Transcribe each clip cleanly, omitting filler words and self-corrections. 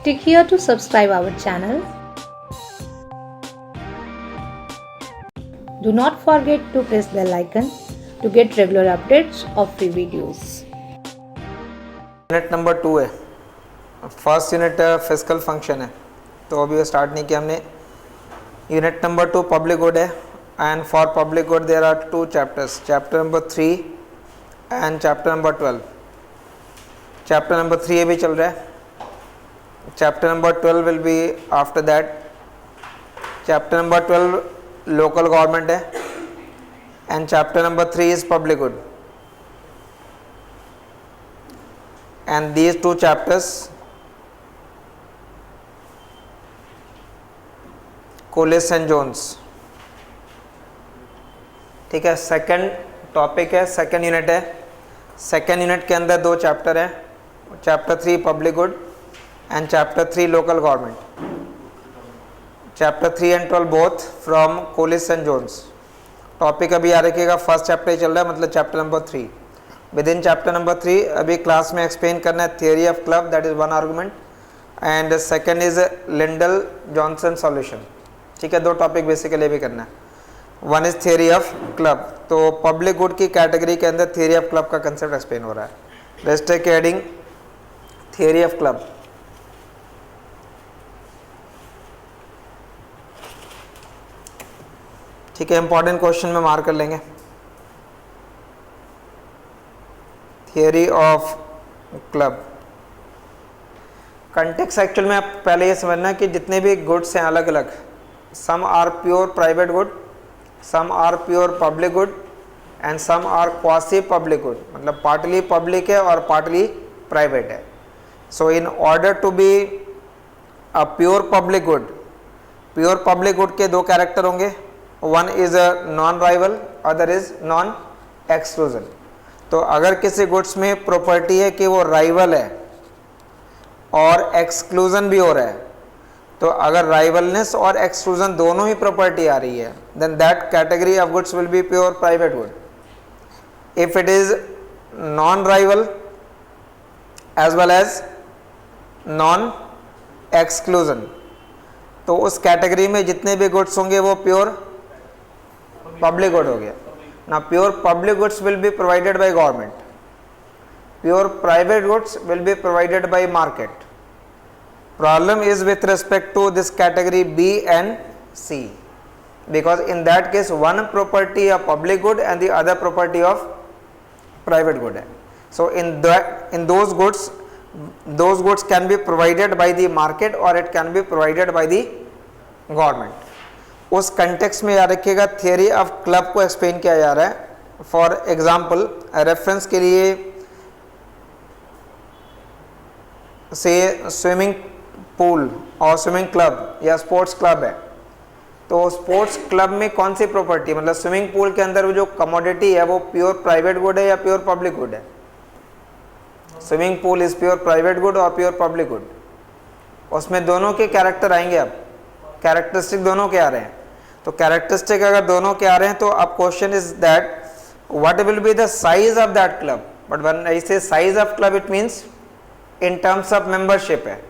Click here to subscribe our channel. Do not forget to press bell icon to get regular updates of free videos. Unit number 2 है, first unit physical function है, तो अभी start नहीं किया हमने। Unit number 2 public good है, and for public good there are 2 chapters, chapter number 3 and chapter number 12। Chapter number 3 अभी चल रहा है, chapter number 12 will be after that. Chapter number 12 local government है, and chapter number 3 is public good. And these 2 chapters Cullis and Jones, ठीक है। Second topic है, second unit है। Second unit के अंदर 2 चैप्टर हैं, chapter 3 public good and chapter 3 local government. Chapter 3 and 12 both from Cullis and Jones. Topic अभी याद रखिएगा, फर्स्ट चैप्टर ही चल रहा है, मतलब chapter number 3। Within chapter number 3 अभी क्लास में एक्सप्लेन करना है theory of club, that is one argument, and second is Lindahl Johnson solution, ठीक है। 2 टॉपिक बेसिकली भी करना है। One is theory of club, तो पब्लिक गुड की कैटेगरी के अंदर थियरी ऑफ क्लब का कंसेप्ट एक्सप्लेन हो रहा है। Let's take heading theory of club. ठीक है, इंपॉर्टेंट क्वेश्चन में मार्क कर लेंगे। Theory of club context actual में आप पहले ये समझना कि जितने भी गुड्स हैं अलग अलग, some are pure private good, some are pure public good and some are quasi public good, मतलब पार्टली पब्लिक है और पार्टली प्राइवेट है। So in order to be a pure public good के 2 कैरेक्टर होंगे, one is a non rival, other is non exclusion. तो अगर किसी goods में प्रॉपर्टी है कि वो राइवल है और एक्सक्लूजन भी हो रहा है, तो अगर राइवलनेस और एक्सक्लूजन दोनों ही प्रॉपर्टी आ रही है, then that category of goods will be pure private good. If it is non rival as well as non exclusion, तो उस कैटेगरी में जितने भी गुड्स होंगे वो प्योर पब्लिक गुड हो गया। Now pure public goods will be provided by government, pure private goods will be provided by market. Problem is with respect to this category B and C, because in that case one property of public good and the other property of private good है। So in those goods can be provided by the market or it can be provided by the government। उस context में याद रखिएगा theory of club को explain किया जा रहा है। फॉर एग्जांपल रेफरेंस के लिए से स्विमिंग पूल और स्विमिंग क्लब या स्पोर्ट्स क्लब है, तो स्पोर्ट्स क्लब में कौन सी प्रॉपर्टी, मतलब स्विमिंग पूल के अंदर वो जो कमोडिटी है वो प्योर प्राइवेट गुड है या प्योर पब्लिक गुड है? Swimming pool is pure private good और प्योर पब्लिक गुड। उसमें दोनों के कैरेक्टर आएंगे, अब कैरेक्टरिस्टिक दोनों के आ रहे हैं, तो कैरेक्टरिस्टिक अगर दोनों के आ रहे हैं तो अब question is that what will be the size of that club. But when I say size of club it means in terms of membership है।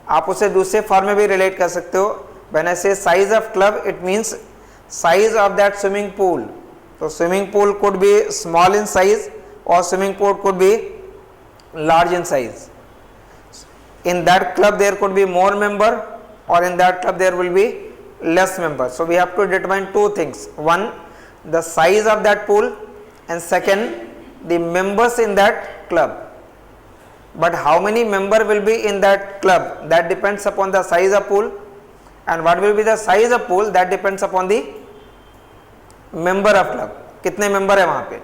आप उसे दूसरे फॉर्म में भी रिलेट कर सकते हो। When I say size of club it means size of that swimming pool. तो swimming pool could be small in size और swimming pool could be large in size. in that club there could be more member or in that club there will be less members. So we have to determine 2 things: one, the size of that pool, and second, the members in that club. But how many member will be in that club, that depends upon the size of pool, and what will be the size of pool, that depends upon the member of club, कितने member है वहाँ पे।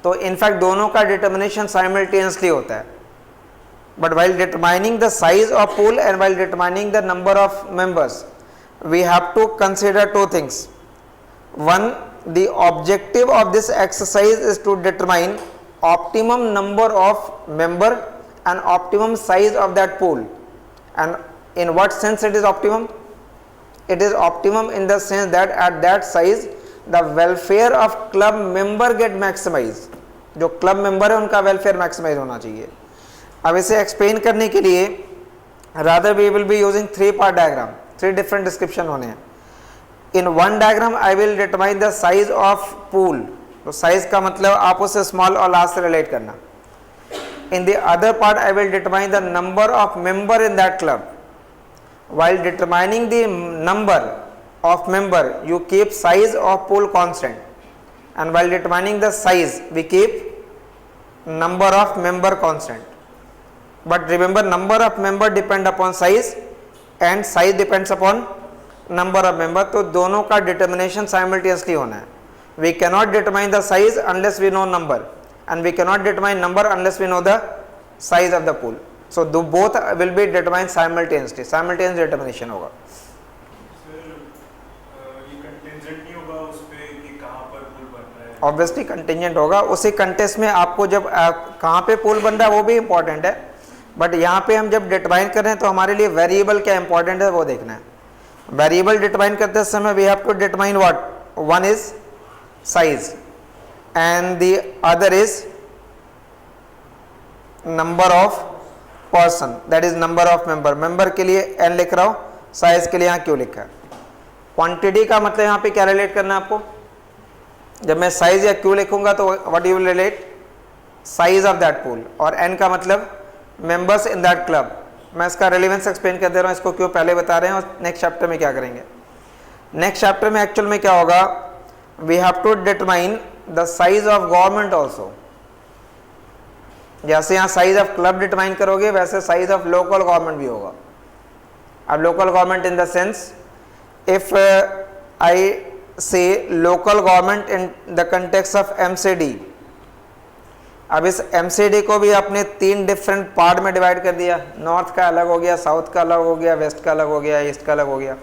तो in fact दोनों का determination simultaneously होता है। But while determining the size of pool and while determining the number of members, we have to consider 2 things. One, the objective of this exercise is to determine optimum number of member and optimum size of that pool. And in what sense it is optimum? It is optimum in the sense that at that size the welfare of club member get maximized. जो club member है उनका welfare maximize होना चाहिए। अब इसे explain करने के लिए rather we will be using 3-part diagram, 3 different description होने हैं. In one diagram I will determine the size of pool. तो size का मतलब आप उसे small और large से relate करना. In the other part I will determine the number of member in that club. While determining the number of member you keep size of pool constant, and while determining the size we keep number of member constant. But remember, number of member depend upon size and size depends upon number of member. तो दोनों का determination simultaneously होना है. We cannot determine the size unless we know number, and we cannot determine number unless we know the size of the pool. So both will be determined simultaneously. Simultaneous determination होगा. Obviously contingent होगा. उसी contest में आपको जब कहाँ पे पोल बन रहा है वो भी इंपॉर्टेंट है, बट यहाँ पे हम जब डिटरमाइन कर रहे हैं तो हमारे लिए वेरिएबल क्या इंपॉर्टेंट है वो देखना है. वेरिएबल डिटरमाइन करते समय we have to determine what. One is size and the other is number of person, that is number of member. Member के लिए एन लिख रहा हूँ, साइज के लिए यहाँ क्यों लिखा है. क्वांटिटी का मतलब यहाँ पे क्या रिलेट करना है आपको. जब मैं साइज या क्यू लिखूंगा तो what you will relate, size of that pool. और एन का मतलब मेंबर्स इन दैट क्लब. मैं इसका रिलेवेंस एक्सप्लेन कर दे रहा हूँ, इसको क्यों पहले बता रहे हैं और नेक्स्ट चैप्टर में क्या करेंगे. नेक्स्ट चैप्टर में एक्चुअल में क्या होगा, we have to determine the size of government also. जैसे यहाँ साइज ऑफ क्लब डिटरमाइन करोगे वैसे साइज ऑफ लोकल गवर्नमेंट भी होगा. अब local government in the sense, if I say local government in the context of MCD. अब इस MCD को भी आपने 3 डिफरेंट पार्ट में डिवाइड कर दिया. नॉर्थ का अलग हो गया, साउथ का अलग हो गया, वेस्ट का अलग हो गया, ईस्ट का अलग हो गया.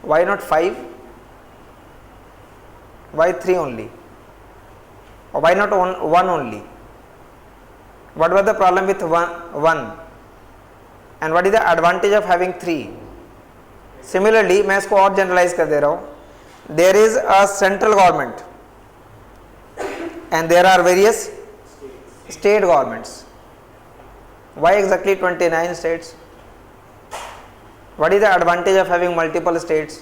वाई नॉट 5, वाई 3 ओनली, और why not 1 only. What was the problem with one and what is the advantage of having 3? Similarly, मैं इसको और जनरलाइज कर दे रहा हूँ. There is a central government and there are various state governments. Why exactly 29 states? What is the advantage of having multiple states?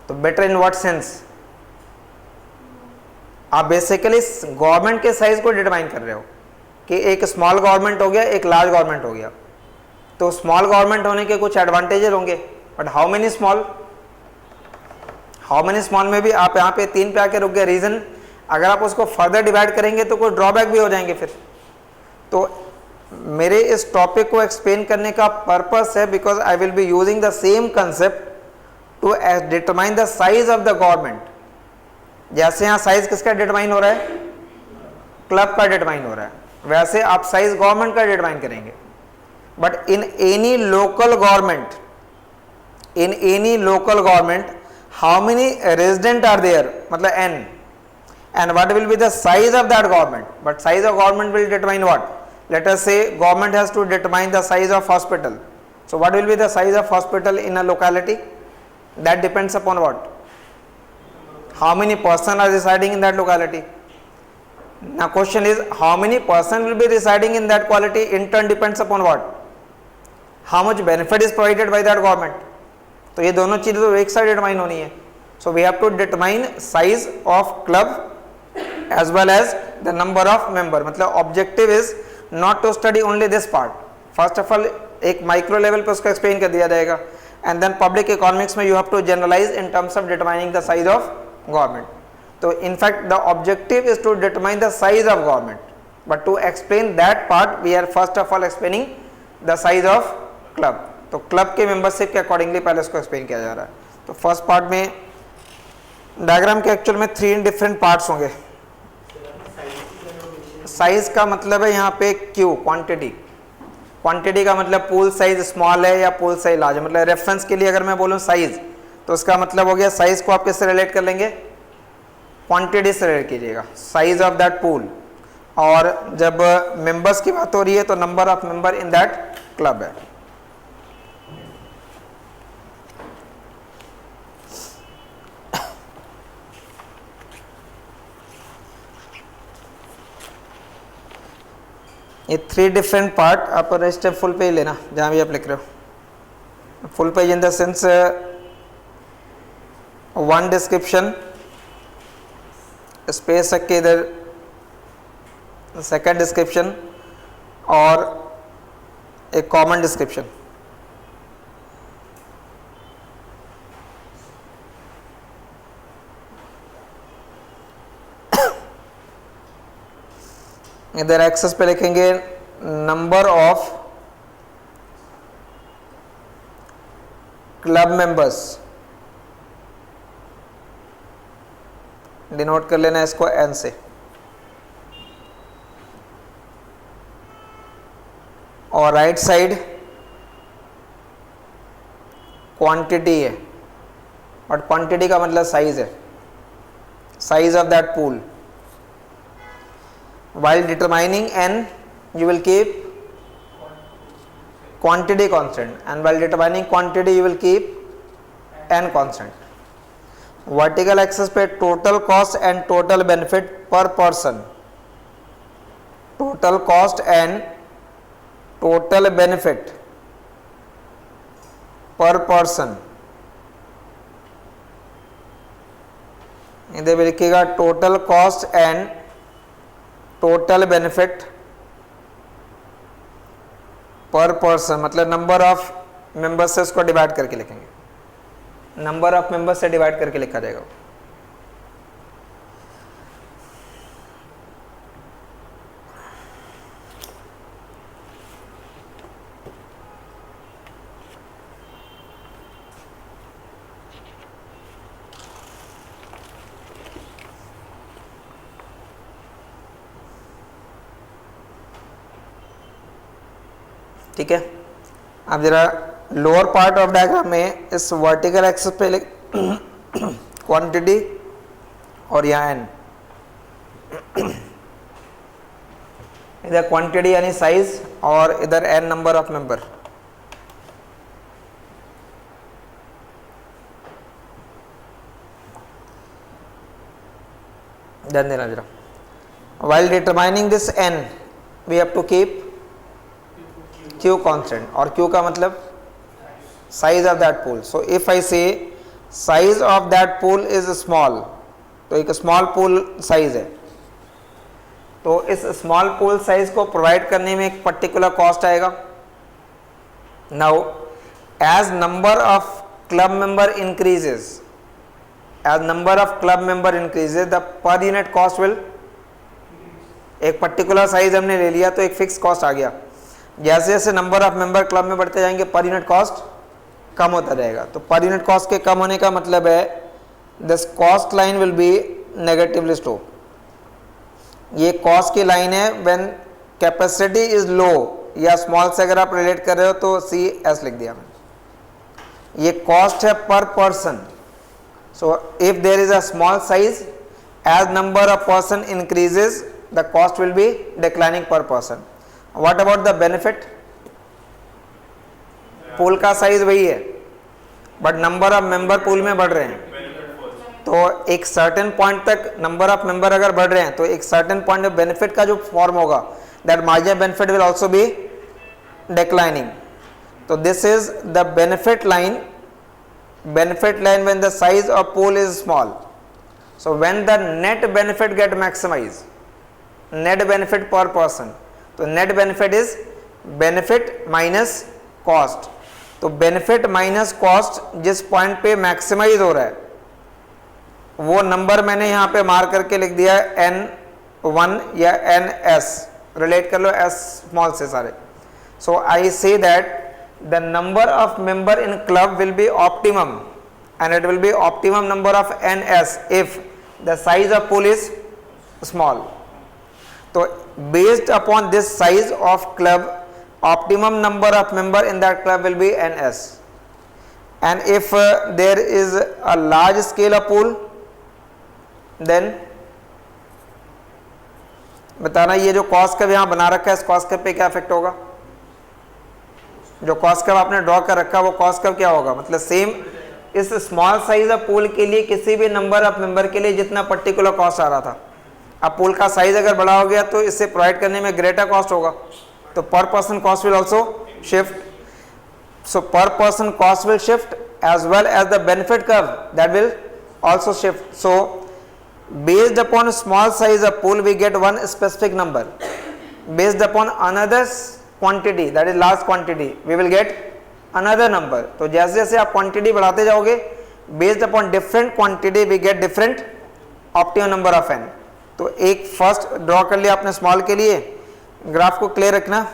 तो better in what sense? आप basically government के size को डिटरमाइन कर रहे हो कि एक स्मॉल गवर्नमेंट हो गया, एक लार्ज गवर्नमेंट हो गया. तो स्मॉल गवर्नमेंट होने के कुछ एडवांटेजेस होंगे, बट हाउ मेनी स्मॉल में भी आप यहाँ पे 3 पे आके रुक गए. रीजन, अगर आप उसको फर्दर डिवाइड करेंगे तो कोई ड्रॉबैक भी हो जाएंगे फिर. तो मेरे इस टॉपिक को एक्सप्लेन करने का पर्पस है because I will be using the same concept to determine the size of the government. जैसे यहाँ साइज किसका डिटरमाइन हो रहा है, क्लब का डिटरमाइन हो रहा है, वैसे आप साइज गवर्नमेंट का डिटरमाइन करेंगे. But in any local government how many resident are there, मतलब n, and what will be the size of that government. But size of government will determine what. Let us say government has to determine the size of hospital. So what will be the size of hospital in a locality? That depends upon what, how many person are residing in that locality. Now question is, how many person will be residing in that quality in turn depends upon what, how much benefit is provided by that government. तो ये दोनों चीजें तो एक साथ determine होनी है. So we have to determine size of club as well as the number of member. मतलब objective is not to study only this part. First of all एक माइक्रो लेवल पे उसको एक्सप्लेन कर दिया जाएगा, and then public economics में you have to generalize in terms of determining the size of government. So in fact the objective is to determine the size of government, but to explain that part we are first of all explaining the size of club. तो club के membership के accordingly पहले इसको explain किया जा रहा है. तो फर्स्ट पार्ट में डायग्राम के एक्चुअल में 3 डिफरेंट पार्ट्स होंगे. साइज का मतलब है यहाँ पे क्यू, क्वांटिटी का मतलब पूल साइज स्मॉल है या पूल साइज लार्ज है. मतलब रेफरेंस के लिए अगर मैं बोलूँ साइज, तो उसका मतलब हो गया साइज को आप किससे रिलेट कर लेंगे, क्वांटिटी से रिलेट कीजिएगा, साइज ऑफ दैट पूल. और जब मेंबर्स की बात हो रही है तो number of member in that club है. ये 3 डिफरेंट पार्ट आप स्टेप फुल पेज लेना जहाँ भी आप लिख रहे हो। Full page in the sense 1 description, space रख के इधर 2nd डिस्क्रिप्शन और एक कॉमन डिस्क्रिप्शन। इधर एक्सेस पे लिखेंगे number of club members, denote कर लेना इसको एन से। और राइट साइड क्वांटिटी है, बट क्वांटिटी का मतलब साइज है, size of that pool. While determining n, you will keep quantity constant, and while determining quantity, you will keep n constant. Vertical axis पे total cost and total benefit per person, total cost and total benefit per person. इधर भी लिखिएगा total cost and total benefit per person, मतलब number of members से उसको divide करके लिखेंगे, number of members से डिवाइड करके लिखा जाएगा। ठीक है, अब जरा लोअर पार्ट ऑफ डायग्राम में इस वर्टिकल एक्सिस पे क्वांटिटी और यहाँ एन, इधर क्वांटिटी यानी साइज और इधर एन नंबर ऑफ मेंबर। ध्यान देना जरा। While determining this n, we have to keep q constant, और q का मतलब size of that pool. So if I say size of that pool is small, तो एक small pool size है, तो इस small pool size को provide करने में एक particular cost आएगा। Now as number of club member increases, the per unit cost will, एक पर्टिकुलर साइज हमने ले लिया तो एक फिक्स कॉस्ट आ गया। जैसे जैसे नंबर ऑफ मेंबर क्लब में बढ़ते जाएंगे पर यूनिट कॉस्ट कम होता रहेगा। तो पर यूनिट कॉस्ट के कम होने का मतलब है this cost line will be negatively slope. ये कॉस्ट की लाइन है व्हेन कैपेसिटी इज लो या स्मॉल से अगर आप रिलेट कर रहे हो तो सी एस लिख दिया मैंने। ये कॉस्ट है पर person. So if there is a small size, as number of person increases the cost will be declining per person. What about the benefit? Pool का साइज वही है but number of member pool में बढ़ रहे हैं। तो एक certain point तक नंबर ऑफ मेंबर अगर बढ़ रहे हैं तो एक सर्टेन पॉइंट में बेनिफिट का जो फॉर्म होगा that marginal benefit will also be declining. तो this is the benefit line when the size of pool is small. So when the net benefit get maximize, net benefit per person, तो net benefit is benefit minus cost. तो benefit minus cost जिस point पे maximize हो रहा है वो number मैंने यहां पे मार्क करके लिख दिया है N1 या NS, रिलेट कर लो S स्मॉल से सारे। So I say that the number of member in club will be optimum and it will be optimum number of NS if the size of pool is small. तो based upon this size of club, optimum number of member in that club will be NS. And if there is a large scale of pool, then बताना ये जो cost curve यहाँ बना रखा है इस cost curve पे क्या इफेक्ट होगा। जो कॉस्ट कर्व आपने ड्रॉ कर रखा है वो कॉस्ट कर्व क्या होगा, मतलब सेम इस स्मॉल साइज ऑफ पूल के लिए किसी भी नंबर ऑफ मेंबर के लिए जितना पर्टिकुलर कॉस्ट आ रहा था, अब पूल का साइज अगर बड़ा हो गया तो इससे प्रोवाइड करने में ग्रेटर कॉस्ट होगा, तो पर person cost will also shift. So per person cost will shift as well as the benefit curve that will also shift. So based upon small size of pool we get one specific number. Based upon another quantity, that is large quantity, we will get another number. तो जैसे जैसे आप quantity बढ़ाते जाओगे, based upon different quantity we get different optimum number of n. तो एक first draw कर लिया आपने स्मॉल के लिए, ग्राफ को क्लियर रखना.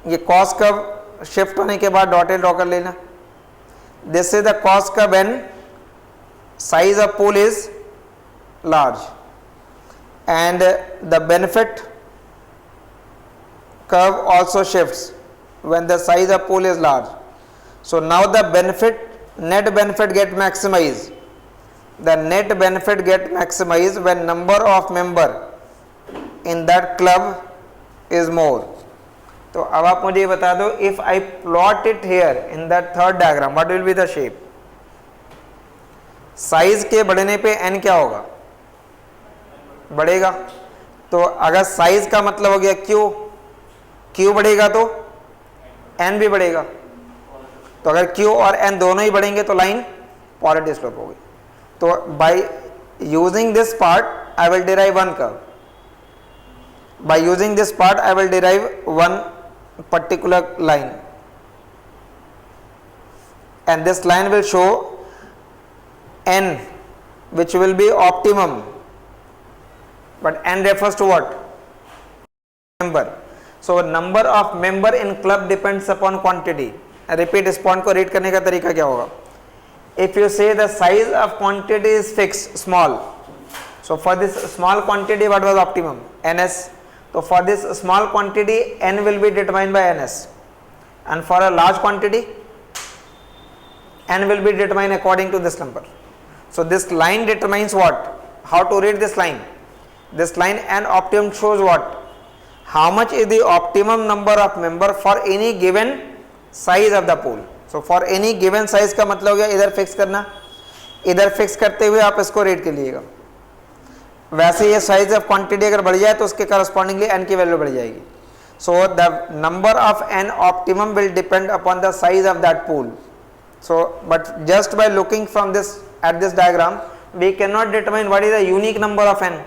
ये कॉस्ट कर्व शिफ्ट होने के बाद डॉटेड ड्रॉ कर लेना. This is the cost curve when size of pool is large and the benefit curve also shifts when the size of pool is large. So now the benefit net benefit get maximise. The net benefit get maximise when number of member in that club is more. तो अब आप मुझे ये बता दो, if I plot it here in the third diagram what will be the shape. Size के बढ़ने पे n क्या होगा, बढ़ेगा. तो अगर साइज का मतलब हो गया q बढ़ेगा तो n भी बढ़ेगा. तो अगर q और n दोनों ही बढ़ेंगे तो लाइन पॉजिटिव स्लोप होगी. तो by using this part I will derive one curve. By using this part I will derive one particular line, and this line will show n which will be optimum, but n refers to what, member. So number of member in club depends upon quantity. I repeat, इस point को read करने का तरीका क्या होगा. If you say the size of quantity is fixed, small, so for this small quantity what was optimum, ns. So for this small quantity n will be determined by ns, and for a large quantity n will be determined according to this number. So this line determines what, how to read this line. This line n optimum shows what, how much is the optimum number of member for any given size of the pool. So for any given size का मतलब हो गया इधर fix करना, इधर fix करते हुए आप इसको रेट कर लीजिएगा. वैसे ये साइज ऑफ क्वांटिटी अगर बढ़ जाए तो उसके करस्पॉन्डिंगली n की वैल्यू बढ़ जाएगी. So the number of n optimum will depend upon the size of that pool. So but just by looking from this at this diagram we can not determine what is the unique number of n.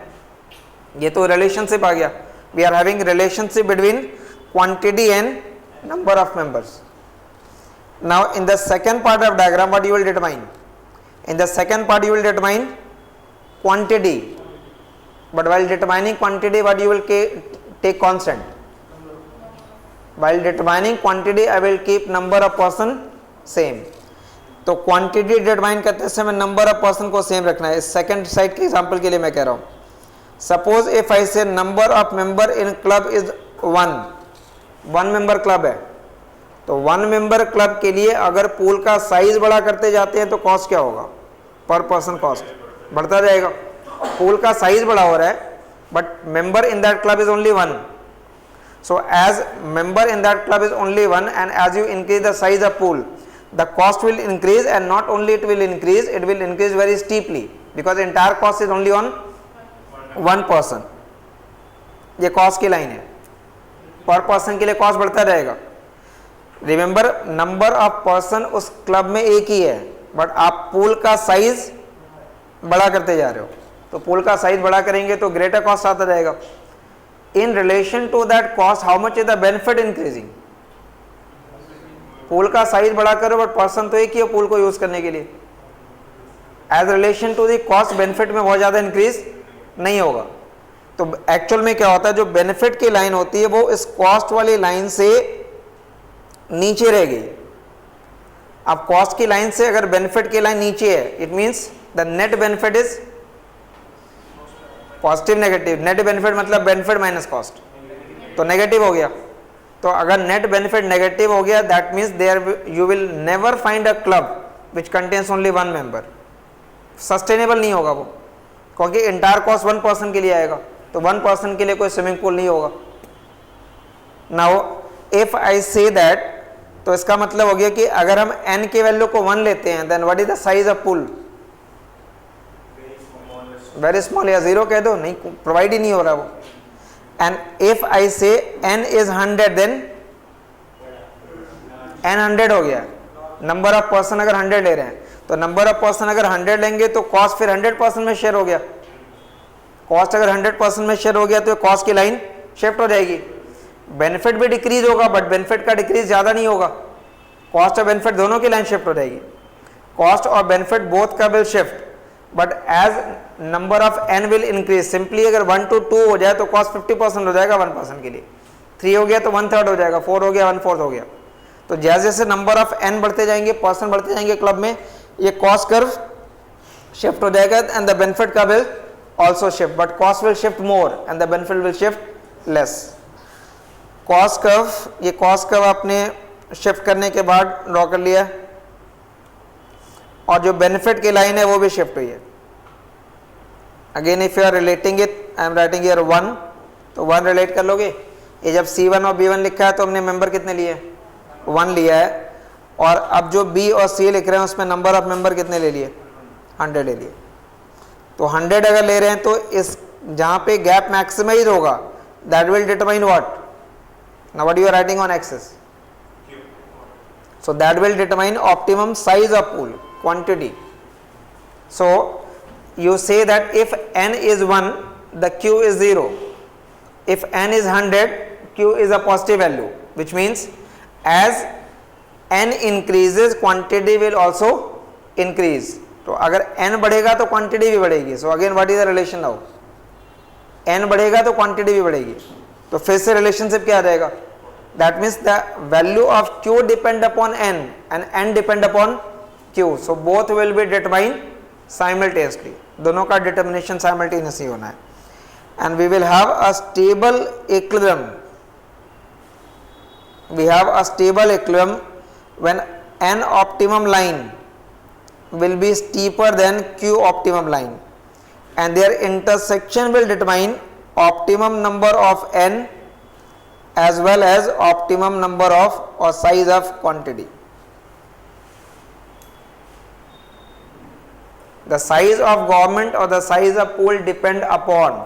ये तो relationship आ गया. We are having relationship between quantity and number of members. Now in the second part of diagram what you will determine, in the second part you will determine quantity. But while determining quantity, what you will take constant? While determining quantity, I will keep number of person same. तो quantity determine करते समय number of person को same रखना है. इस second side के example के लिए मैं कह रहा हूँ. Suppose if I say number of member in club is 1 member club है, तो 1 member club के लिए अगर pool का size बड़ा करते जाते हैं तो cost क्या होगा, per person cost बढ़ता जाएगा. पूल का साइज बड़ा हो रहा है but member in that club is only 1. So as member in that club is only 1 and as you increase the size of pool the cost will increase, and not only it will increase very steeply because entire cost is only on 1 person. ये cost की line है. पर person के लिए cost बढ़ता रहेगा. Remember number of person उस क्लब में एक ही है बट आप पूल का साइज बड़ा करते जा रहे हो. तो पूल का साइज बड़ा करेंगे तो ग्रेटर कॉस्ट आता जाएगा. In relation to that cost how much is the benefit increasing. Pool का साइज बड़ा करो बट पर्सन तो एक ही है पूल को यूज करने के लिए. As relation to the cost benefit में बहुत ज्यादा इंक्रीज नहीं होगा. तो एक्चुअल में क्या होता है, जो बेनिफिट की लाइन होती है वो इस कॉस्ट वाली लाइन से नीचे रह गई. अब कॉस्ट की लाइन से अगर बेनिफिट की लाइन नीचे है, it means the net benefit is positive negative. Net benefit मतलब बेनिफिट माइनस कॉस्ट, तो नेगेटिव हो गया. तो अगर नेट बेनिफिट नेगेटिव हो गया that means there you will never find a club which contains only 1 member. Sustainable नहीं होगा वो, क्योंकि इंटायर कॉस्ट 1 पर्सन के लिए आएगा. तो 1 पर्सन के लिए कोई स्विमिंग पूल नहीं होगा. Now if I say that, तो इसका मतलब हो गया कि अगर हम n की वैल्यू को 1 लेते हैं then what is the size of pool. Very small, या 0 कह दो, नहीं प्रोवाइड ही नहीं हो रहा वो. एंड इफ आई से n इज 100 देन n 100 हो गया. नंबर ऑफ पर्सन अगर 100 ले रहे हैं तो नंबर ऑफ पर्सन अगर 100 लेंगे तो कॉस्ट फिर 100% में शेयर हो गया. कॉस्ट अगर 100% में शेयर हो गया तो कॉस्ट की लाइन शिफ्ट हो जाएगी. बेनिफिट भी डिक्रीज होगा बट बेनिफिट का डिक्रीज ज़्यादा नहीं होगा. कॉस्ट और बेनिफिट दोनों की लाइन शिफ्ट हो जाएगी. कॉस्ट और बेनिफिट बोथ का will shift but as number of n will increase. Simply अगर 1 to 2 हो जाए तो कॉस्ट 50% हो जाएगा 1% के लिए. 3 हो गया तो 1/3 हो जाएगा. 4 हो गया 1/4 हो गया. तो जैसे जैसे नंबर ऑफ n बढ़ते जाएंगे, पर्सन बढ़ते जाएंगे क्लब में, ये कॉस्ट कर्व शिफ्ट हो जाएगा एंड द बेनिफिट का will also shift but cost will shift more and the benefit will shift less. Cost curve, ये कॉस्ट कर्व आपने शिफ्ट करने के बाद ड्रॉ कर लिया और जो बेनिफिट की लाइन है वो भी शिफ्ट हुई है. Again if you are relating it, I am writing here 1, तो 1 रिलेट कर लोगे. ये जब C1 और B1 लिखा है तो हमने मेंबर कितने लिए? 1 लिया है. और अब जो B और C लिख रहे हैं उसमें नंबर ऑफ मेंबर कितने ले लिए? 100 ले लिए. तो 100 अगर ले रहे हैं तो इस जहां पे गैप मैक्सिमाइज होगा that will determine what? Now what you are writing on axes? So that will determine optimum size of pool, quantity. So you say that if n is 1, the q is 0. If n is 100, q is a positive value, which means as n increases, quantity will also increase. तो अगर n बढ़ेगा तो quantity भी बढ़ेगी. So again what is the relation now? n बढ़ेगा तो quantity भी बढ़ेगी. तो फिर से relationship क्या आ जाएगा? That means the value of q depend upon n and n depend upon q. So both will be determined simultaneously. दोनों का determination simultaneously होना है. And we will have a stable equilibrium. We have a stable equilibrium when n optimum line will be steeper than q optimum line, and their intersection will determine optimum number of n as well as optimum number of or size of quantity. The size of government or the size of pool depend upon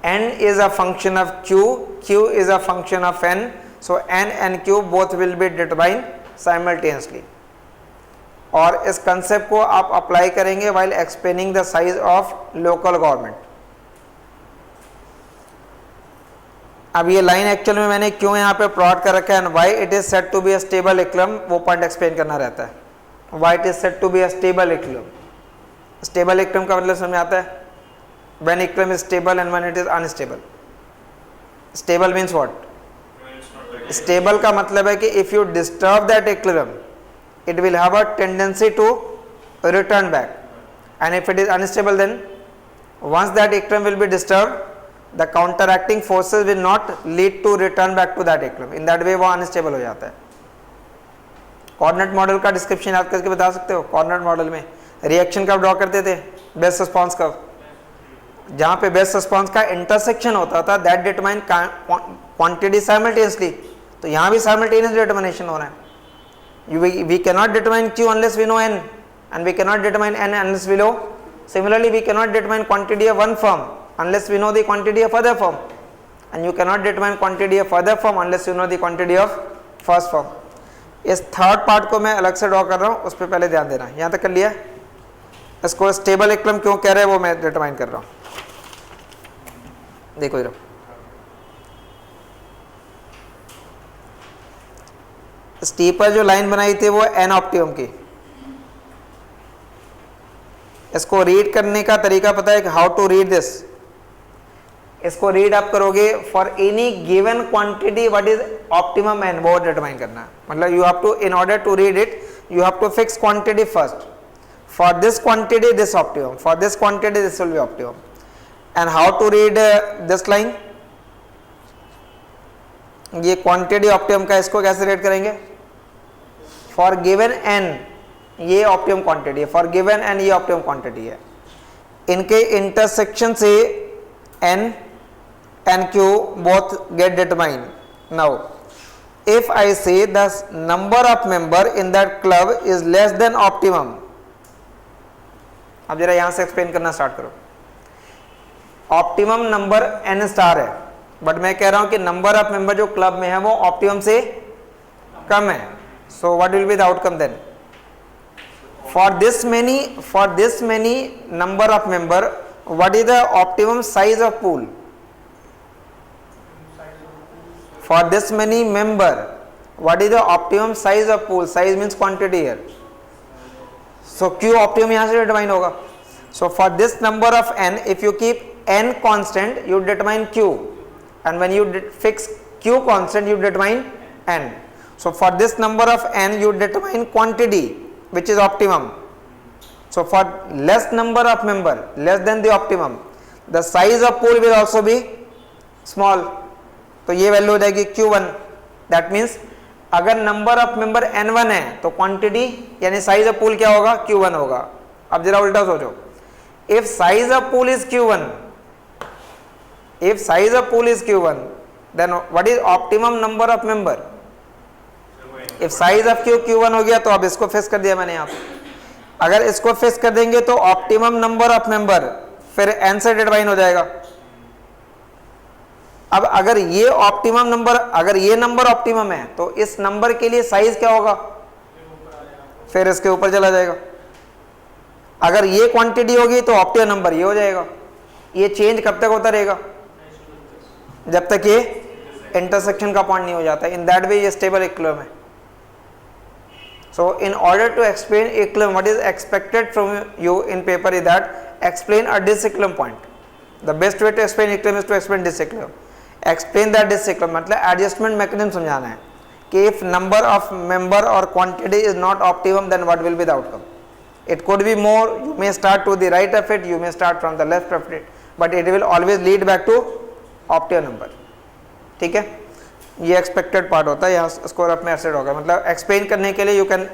n is a function of q, q is a function of n. So n and q both will be determined simultaneously. और इस concept को आप apply करेंगे while explaining the size of local government. अब ये line actual में मैंने क्यों यहाँ पे प्लॉट कर रखा है and why it is said to be a stable equilibrium, वो पॉइंट एक्सप्लेन करना रहता है. Why it is said to be a stable equilibrium. Stable equilibrium का मतलब समझ में आता है? When equilibrium is stable and when it is unstable. Stable means what? Stable का मतलब है कि if you disturb that equilibrium it will have a tendency to return back, and if it is unstable then once that equilibrium will be disturbed, the counteracting forces will not lead to return back to that equilibrium. In that way वो unstable हो जाता है. Coordinate model का description याद करके बता सकते हो? कोऑर्डिनेट मॉडल में रिएक्शन कब ड्रॉ करते थे? बेस्ट रिस्पॉन्स कब? जहाँ पे बेस्ट रिस्पॉन्स का इंटरसेक्शन होता था दैट डिटरमाइन क्वांटिटी साइमल्टेनियसली. तो यहाँ भी साइमल्टेनियस डिटर्मिनेशन हो रहा है. We cannot determine Q unless we know N, and we cannot determine N unless we know. Similarly, we cannot determine quantity of one firm unless we know the quantity of other firm, and you cannot determine quantity of other firm unless you know the quantity of first firm. इस third part को मैं अलग से draw कर रहा हूँ, उस पर पहले ध्यान देना. यहाँ तक कर लिया? इसको स्टेबल इक्विलिब्रियम क्यों कह रहे हैं वो मैं डिटरमाइन कर रहा हूँ. देखो इधर स्टीपर जो लाइन बनाई थी वो एन ऑप्टिमम की. इसको रीड करने का तरीका पता है? How to read this? इसको रीड आप करोगे for any given quantity what is optimum N, वो डिटरमाइन करना है. मतलब you have to, in order to read it you have to fix quantity first. For this quantity this optimum, for this quantity this will be optimum. And how to read this line? ये quantity optimum का, इसको कैसे read करेंगे? For given N ये optimum quantity है, for given N ये optimum quantity है. इनके इंटरसेक्शन से n and q both get determined. Now if I say the number of member in that club is less than optimum, अब जरा यहां से एक्सप्लेन करना स्टार्ट करो। ऑप्टिमम नंबर n स्टार है, बट मैं कह रहा हूं कि नंबर ऑफ मेंबर जो क्लब में है वो ऑप्टिमम से कम है। So what will be the outcome then? For this many number of member what is the optimum size of pool? For this many member what is the optimum size of pool? Size means quantity here. So q optimum यहाँ से determine होगा. So for this number of n, if you keep n constant, you determine q, and when you fix q constant, you determine n. So for this number of n, you determine quantity which is optimum. So for less number of member, less than the optimum, the size of pool will also be small. तो ये value हो जाएगी q1. That means अगर number of member n1 है तो quantity यानी size of pool क्या होगा? q1 होगा. अब जरा उल्टा सोचो, if size of pool is q1, then what is optimum number of member? If size of q1 हो गया तो अब इसको फिक्स कर दिया मैंने यहाँ पे. अगर इसको फिक्स कर देंगे तो ऑप्टिमम नंबर ऑफ मेंबर फिर n से डिवाइड हो जाएगा. अब अगर ये ऑप्टिमम नंबर, अगर ये नंबर ऑप्टिमम है तो इस नंबर के लिए साइज क्या होगा? फिर इसके ऊपर चला जाएगा. अगर ये क्वांटिटी होगी तो ऑप्टिमम नंबर ये हो जाएगा. ये चेंज कब तक होता रहेगा? जब तक ये इंटरसेक्शन का पॉइंट नहीं हो जाता. इन दैट वे ये स्टेबल इक्विलिब्रियम है. So in order to explain equilibrium, what is expected from you in paper is that explain a disequilibrium point. The best way to explain equilibrium is to explain disequilibrium. Explain that disequilibrium मतलब adjustment mechanism समझाना है कि if number of member और quantity is not optimum then what will be the outcome. It could be more, you may start to the right of it, you may start from the left of it, but it will always lead back to optimum number. ठीक है, ये expected part होता है. यहाँ score of में acid होगा. मतलब explain करने के लिए यू कैन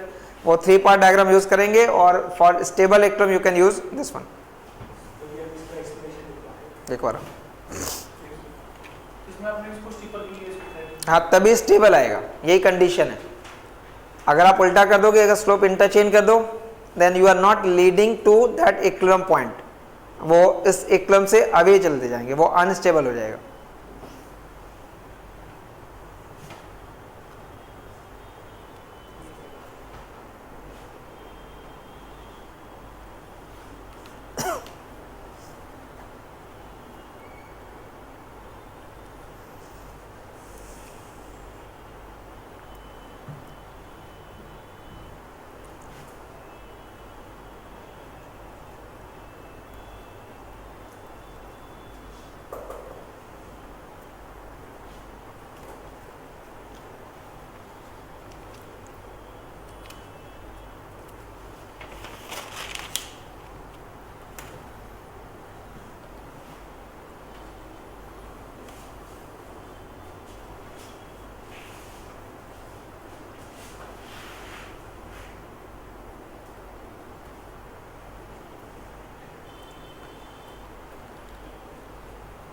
वो 3 पार्ट डायग्राम यूज करेंगे और for stable equilibrium you can use this one. एक बार हाँ, तभी स्टेबल आएगा. यही कंडीशन है. अगर आप उल्टा कर दोगे, अगर स्लोप इंटरचेंज कर दो, then you are not leading to that equilibrium point. वो इस इक्विलिब्रियम से अवे चलते जाएंगे, वो अनस्टेबल हो जाएगा.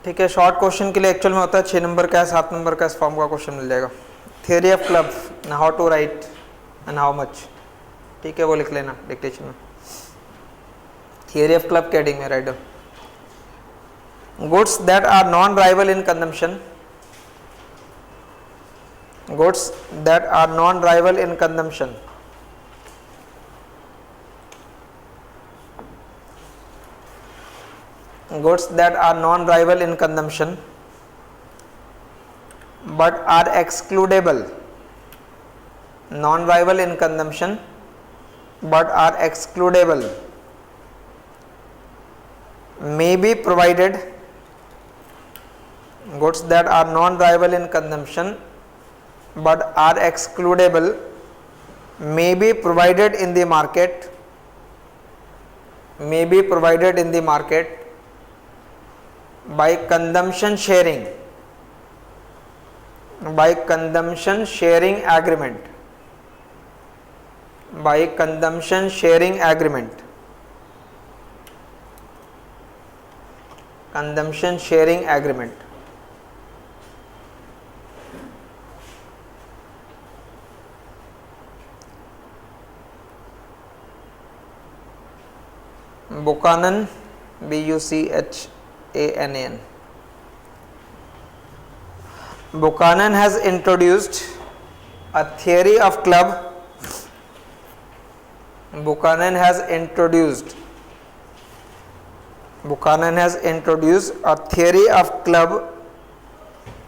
ठीक है, शॉर्ट क्वेश्चन के लिए एक्चुअल में होता है 6 नंबर का, 7 नंबर का इस फॉर्म का क्वेश्चन मिल जाएगा. Theory of club, how to write and how much. ठीक है, वो लिख लेना डिक्टेशन में. थियरी ऑफ क्लब कैडिंग में right. Goods that are non rival in consumption, goods that are non rival in consumption, goods that are non-rival in consumption but are excludable, non-rival in consumption but are excludable, may be provided, goods that are non-rival in consumption but are excludable may be provided in the market, may be provided in the market by consumption sharing, by consumption sharing agreement, by consumption sharing agreement, consumption sharing agreement. Book Buchanan, Buchanan. Buchanan has introduced a theory of club. Buchanan has introduced a theory of club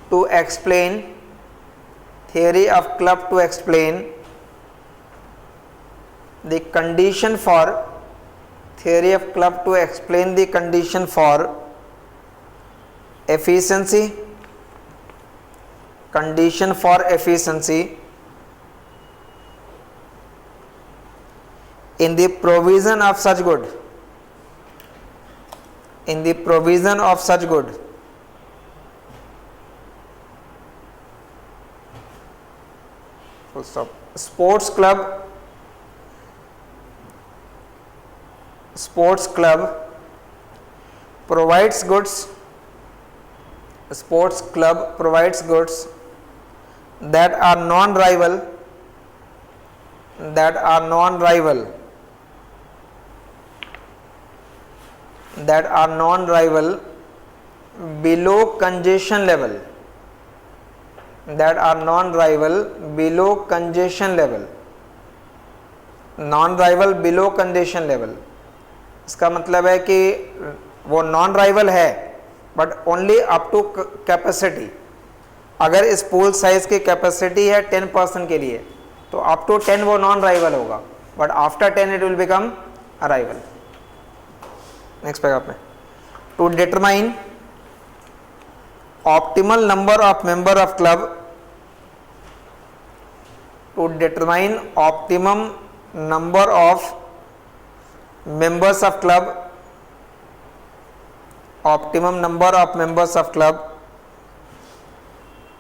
to explain the condition for efficiency in the provision of such good. Full stop. Sports club provides goods that are non-rival below congestion level. इसका मतलब है कि वो non rival है but only up to capacity. अगर इस pool size की capacity है 10% के लिए तो अप टू 10 वो नॉन राइवल होगा, but after 10 it will become a rival. Next paragraph में, to determine optimal number of member of club, optimum number of members of club,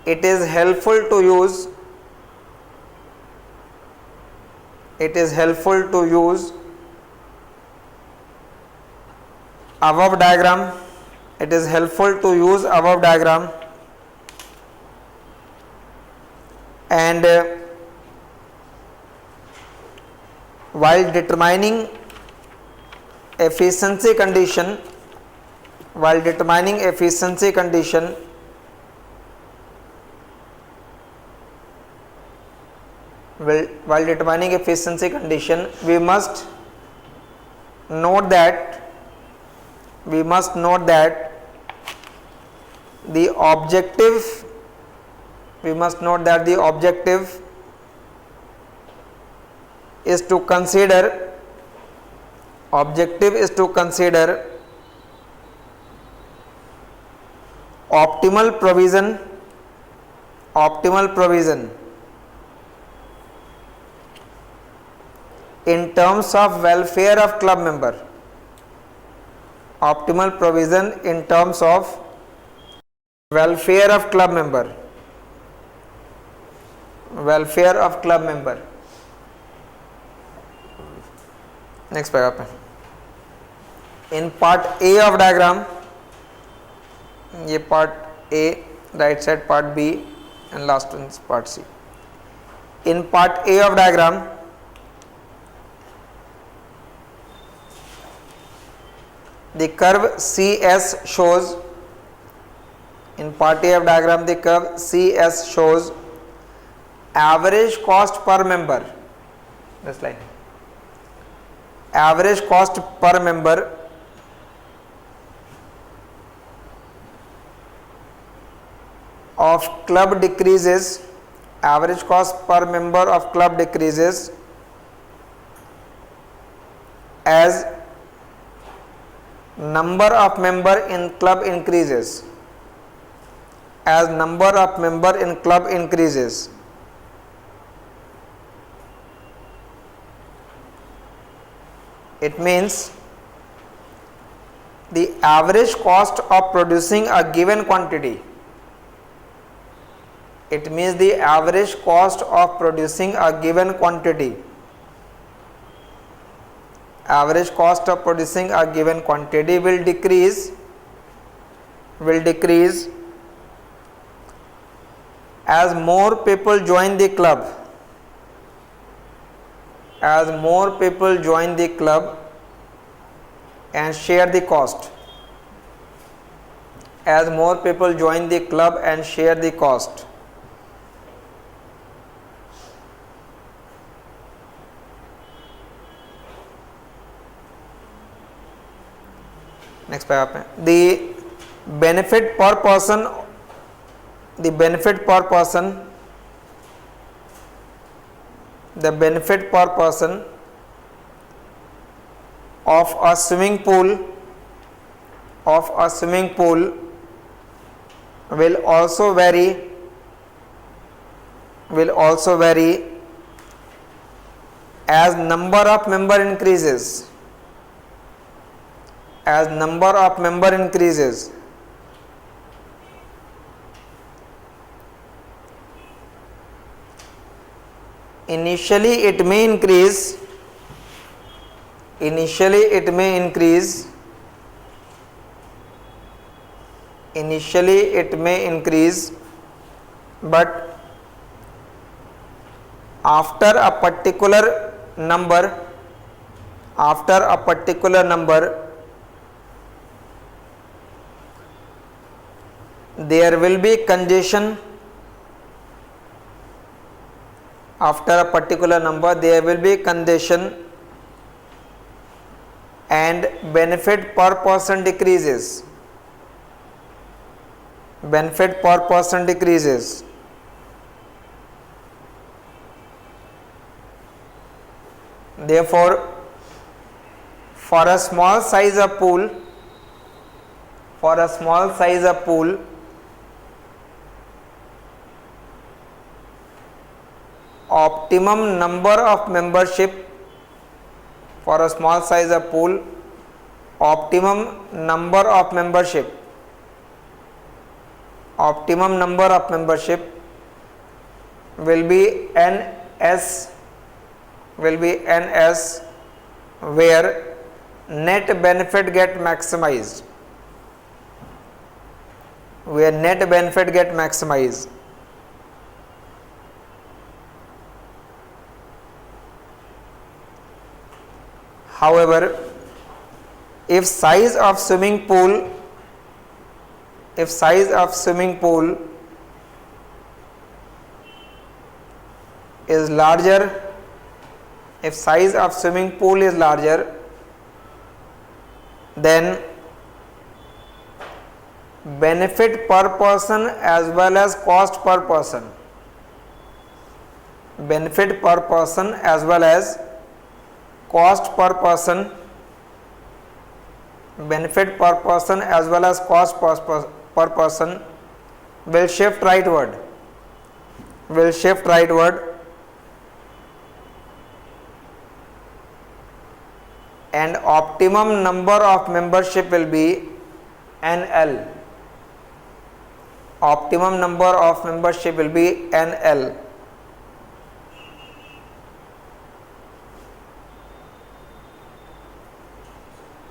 it is helpful to use above diagram. And while determining efficiency condition, we must note that the objective is to consider optimal provision in terms of welfare of club member. Next paragraph में, in part A of diagram, ये part A right side, part B and last one part C. In part A of diagram the curve CS shows average cost per member. This line, average cost per member of club decreases, as number of member in club increases. It means the average cost of producing a given quantity. Average cost of producing a given quantity will decrease as more people join the club. and share the cost. As more people join the club and share the cost. Next paragraph में the benefit per person of a swimming pool will also vary as number of member increases. Initially it may increase, but after a particular number there will be congestion. After a particular number there will be congestion and benefit per person decreases. Therefore, for a small size of pool, optimum number of membership, will be NS, where net benefit get maximized. However, if size of swimming pool is larger, then benefit per person as well as cost per person will shift rightward, and optimum number of membership will be NL. Optimum number of membership will be NL.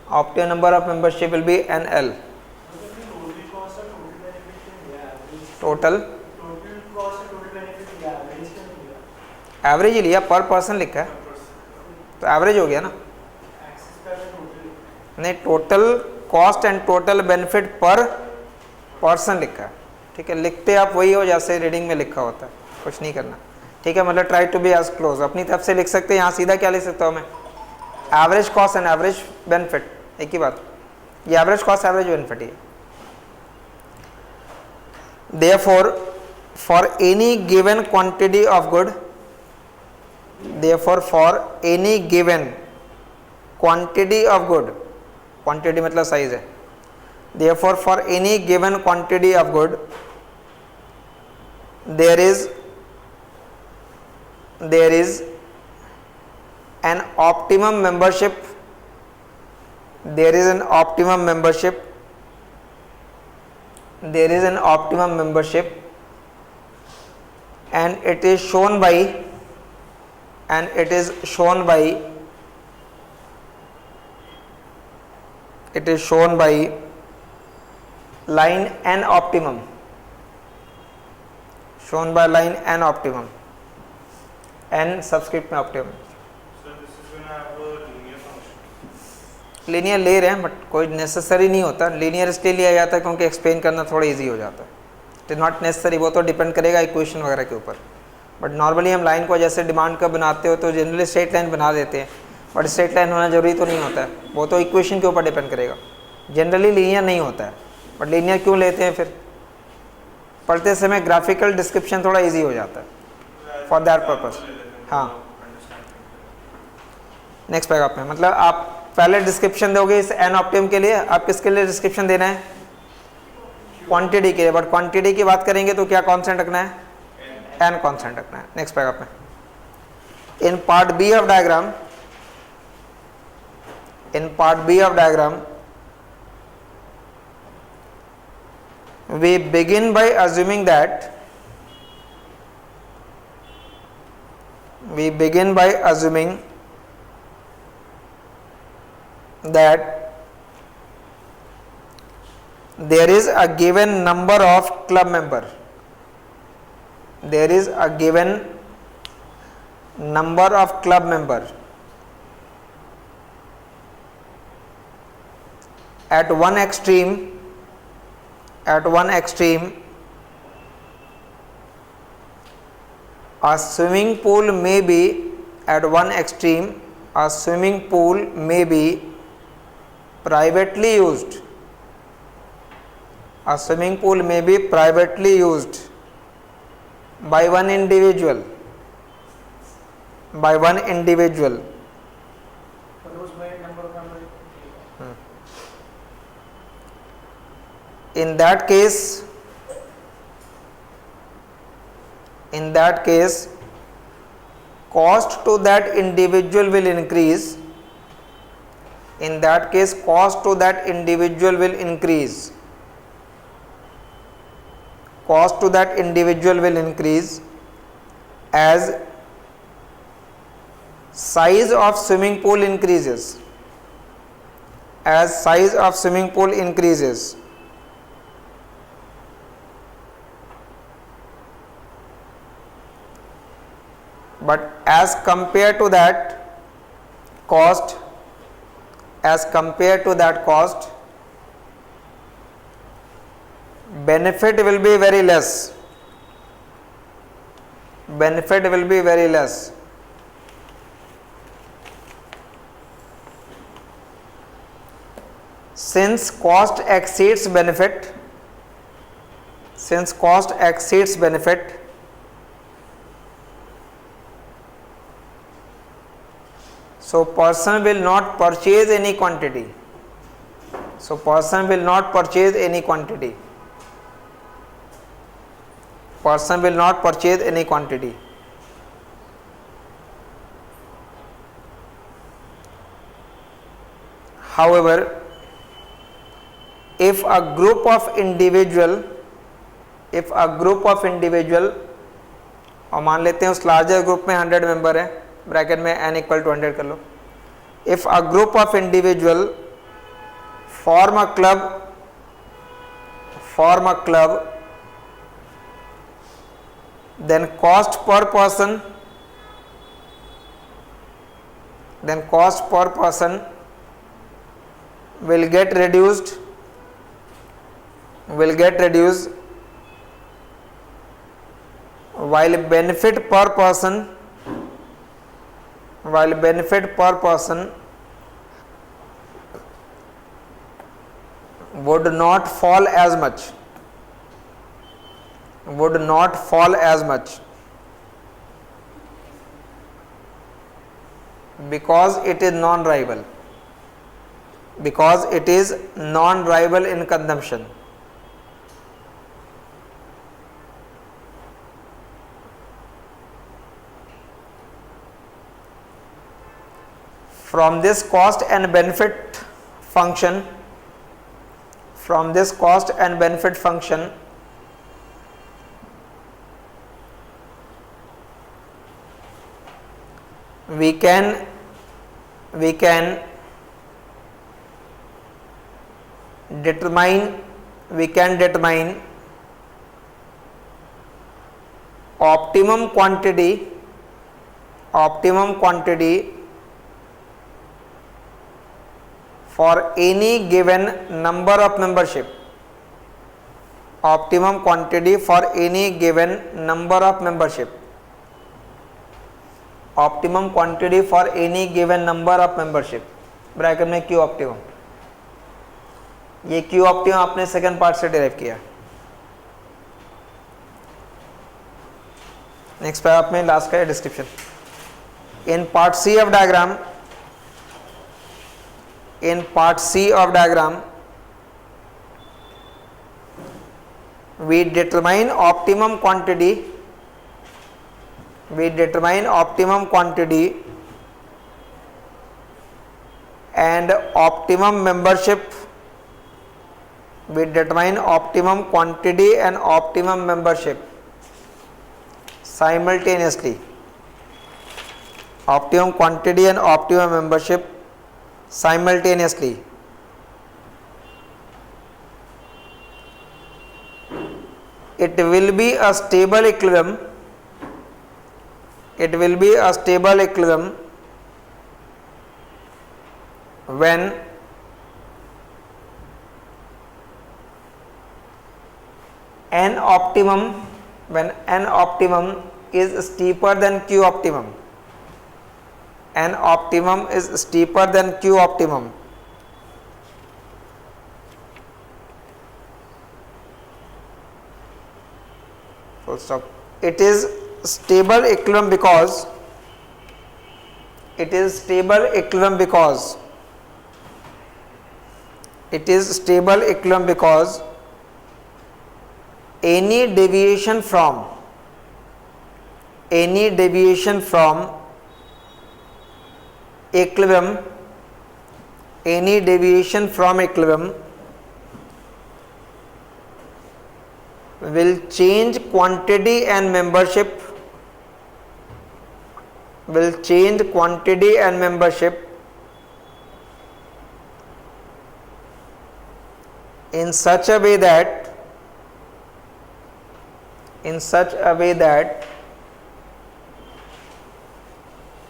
Optimum number of membership will be NL. Total average ही लिया, per person लिखा है तो average हो गया ना. नहीं, total cost and total benefit per person लिखा है. ठीक है, लिखते आप वही हो जैसे रीडिंग में लिखा होता है, कुछ नहीं करना. ठीक है, मतलब try to be as close. अपनी तरफ से लिख सकते हैं. यहाँ सीधा क्या लिख सकता हूँ मैं, average cost and average benefit, एक ही बात. ये एवरेज कॉस्ट एवरेज बेनिफिट है. Therefore, for any given quantity of good, quantity मतलब साइज है. Therefore, for any given quantity of good, there is an optimum membership. There is an optimum membership, and it is shown by line N optimum. Shown by line N optimum. N subscript में optimum. So this is when I have a linear function. Linear ले रहे हैं but कोई necessary नहीं होता, linear इसलिए लिया जाता है क्योंकि एक्सप्लेन करना थोड़ा इजी हो जाता है, इट इज़ नॉट नेसेसरी, वो तो डिपेंड करेगा इक्वेशन वगैरह के ऊपर। बट नॉर्मली हम लाइन को जैसे डिमांड का बनाते हो तो जनरली स्ट्रेट लाइन बना देते हैं, बट स्ट्रेट लाइन होना जरूरी तो नहीं होता है, वो तो इक्वेशन के ऊपर डिपेंड करेगा। जनरली लीनियर नहीं होता है, बट लीनियर क्यों लेते हैं, फिर पढ़ते समय ग्राफिकल डिस्क्रिप्शन थोड़ा ईजी हो जाता है फॉर दैट पर्पज। हाँ, नेक्स्ट पैराग्राफ में मतलब आप पहले डिस्क्रिप्शन दोगे इस एन ऑप्टिमम के लिए, आप किसके लिए डिस्क्रिप्शन देना है, क्वांटिटी के लिए, बट क्वांटिटी की बात करेंगे तो क्या कांस्टेंट रखना है, एन कांस्टेंट रखना है। नेक्स्ट पैराग्राफ में in part B of diagram, in part B of diagram we begin by assuming that there is a given number of club member, there is a given number of club member at one extreme, a swimming pool may be at one extreme, a swimming pool may be privately used, a swimming pool may be privately used by one individual, by one individual. In that case, cost to that individual will increase, in that case cost to that individual will increase, cost to that individual will increase as size of swimming pool increases, as size of swimming pool increases. But as compared to that cost, benefit will be very less, benefit will be very less. Since cost exceeds benefit, so person will not purchase any quantity, person will not purchase any quantity. However, if a group of individual, और मान लेते हैं उस larger group में 100 member है, bracket में n equal to 100 कर लो, if a group of individual form a club, then cost per person will get reduced, while benefit per person would not fall as much, because it is non-rival, in consumption. From this cost and benefit function, we can determine optimum quantity for any given number of membership. Optimum quantity for any given number of membership. Optimum quantity for any given number of membership. Bracket में Q optimum, ये Q optimum आपने second part से derive किया. Next paragraph में last का description. In part C of diagram, we determine optimum quantity. And optimum membership. We determine optimum quantity and optimum membership simultaneously. Optimum quantity and optimum membership simultaneously. It will be a stable equilibrium. When n optimum is steeper than q optimum. N optimum is steeper than q optimum. Full stop. It is stable equilibrium because any deviation from equilibrium will change quantity and membership in such a way that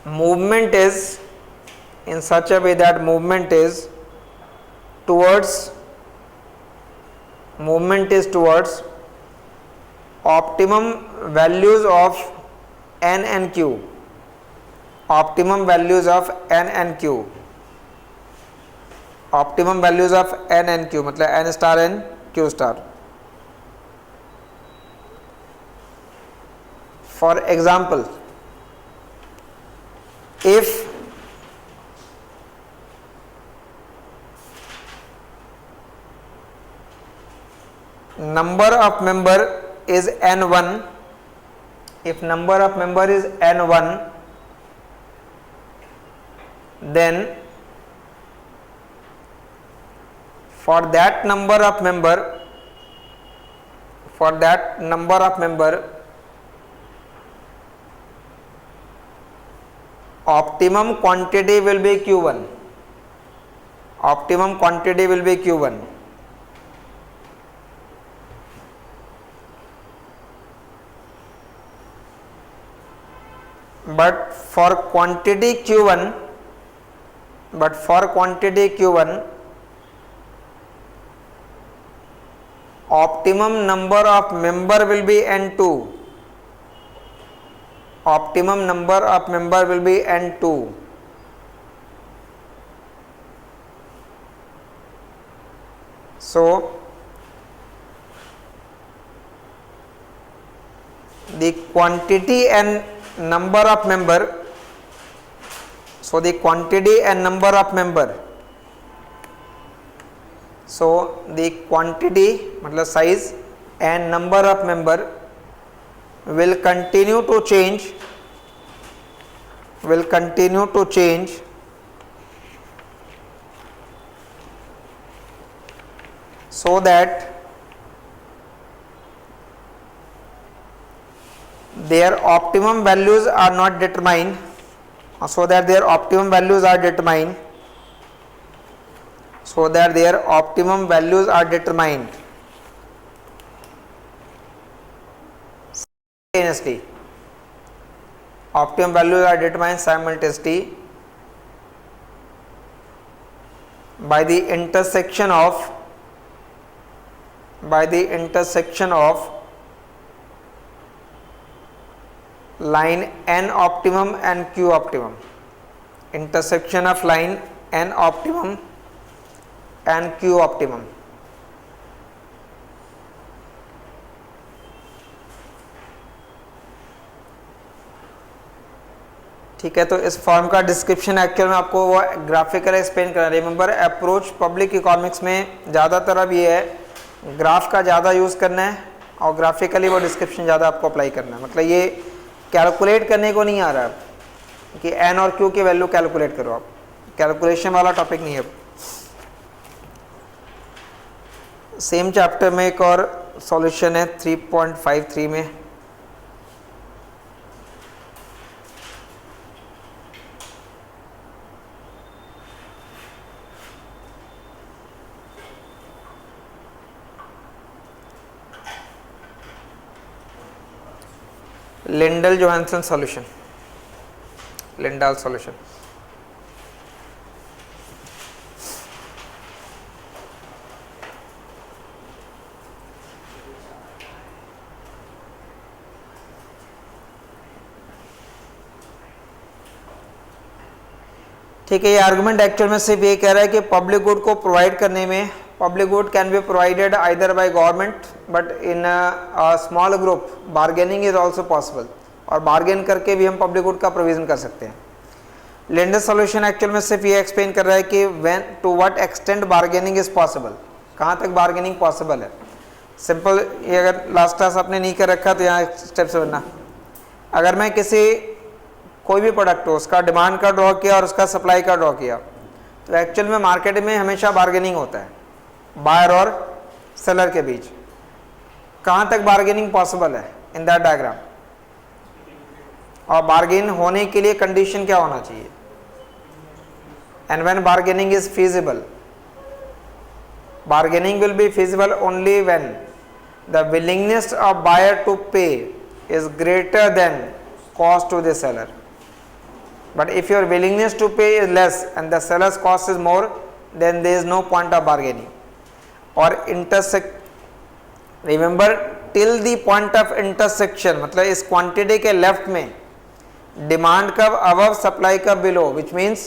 movement is towards optimum values of n and q. Optimum values of n and q मतलब n star and q star. For example, if number of member is n1, then for that number of member optimum quantity will be q1. But for quantity q1 optimum number of member will be n2. So the quantity and number of member so the quantity मतलब size and number of member will continue to change so that their optimum values are not determined so that their optimum values are determined simultaneously. Optimum values are determined simultaneously by the intersection of line n optimum and q optimum, intersection of line n optimum and q optimum. ठीक है, तो इस form का description actual में आपको वो graphical explain करना है। रिमेंबर अप्रोच पब्लिक इकोनॉमिक्स में ज़्यादातर अब ये है ग्राफ का ज़्यादा यूज़ करना है और ग्राफिकली वो डिस्क्रिप्शन ज़्यादा आपको अप्लाई करना है। मतलब ये कैलकुलेट करने को नहीं आ रहा कि एन और क्यू की वैल्यू कैलकुलेट करो, आप कैलकुलेशन वाला टॉपिक नहीं है। सेम चैप्टर में एक और सॉल्यूशन है 3.53 में, लिंडल जोहानसन सॉल्यूशन, लिंडाल सॉल्यूशन। ठीक है, ये आर्गुमेंट एक्चुअल में सिर्फ ये कह रहा है कि पब्लिक गुड को प्रोवाइड करने में, public good can be provided either by government but in a small group bargaining is also possible, और बार्गेन करके भी हम पब्लिक गुड का प्रोविजन कर सकते हैं। लिंडल सॉल्यूशन एक्चुअल में सिर्फ ये एक्सप्लेन कर रहा है कि when to what extent bargaining is possible, कहाँ तक बार्गेनिंग पॉसिबल है। सिंपल, ये अगर लास्ट क्लास आपने नहीं कर रखा तो यहाँ स्टेप से बनना, अगर मैं किसी कोई भी प्रोडक्ट हो उसका डिमांड का ड्रॉ किया और उसका सप्लाई का ड्रॉ किया, तो एक्चुअल में मार्केट में हमेशा बार्गेनिंग होता है बायर और सेलर के बीच। कहाँ तक बार्गेनिंग पॉसिबल है इन दैट डायग्राम, और बार्गेन होने के लिए कंडीशन क्या होना चाहिए, and when bargaining is feasible, bargaining will be feasible only when the willingness of buyer to pay is greater than cost to the seller. But if your willingness to pay is less and the seller's cost is more, then there is no point of bargaining. Or intersect, remember till the point of intersection, मतलब इस quantity के left में demand कब above, supply कब below, which means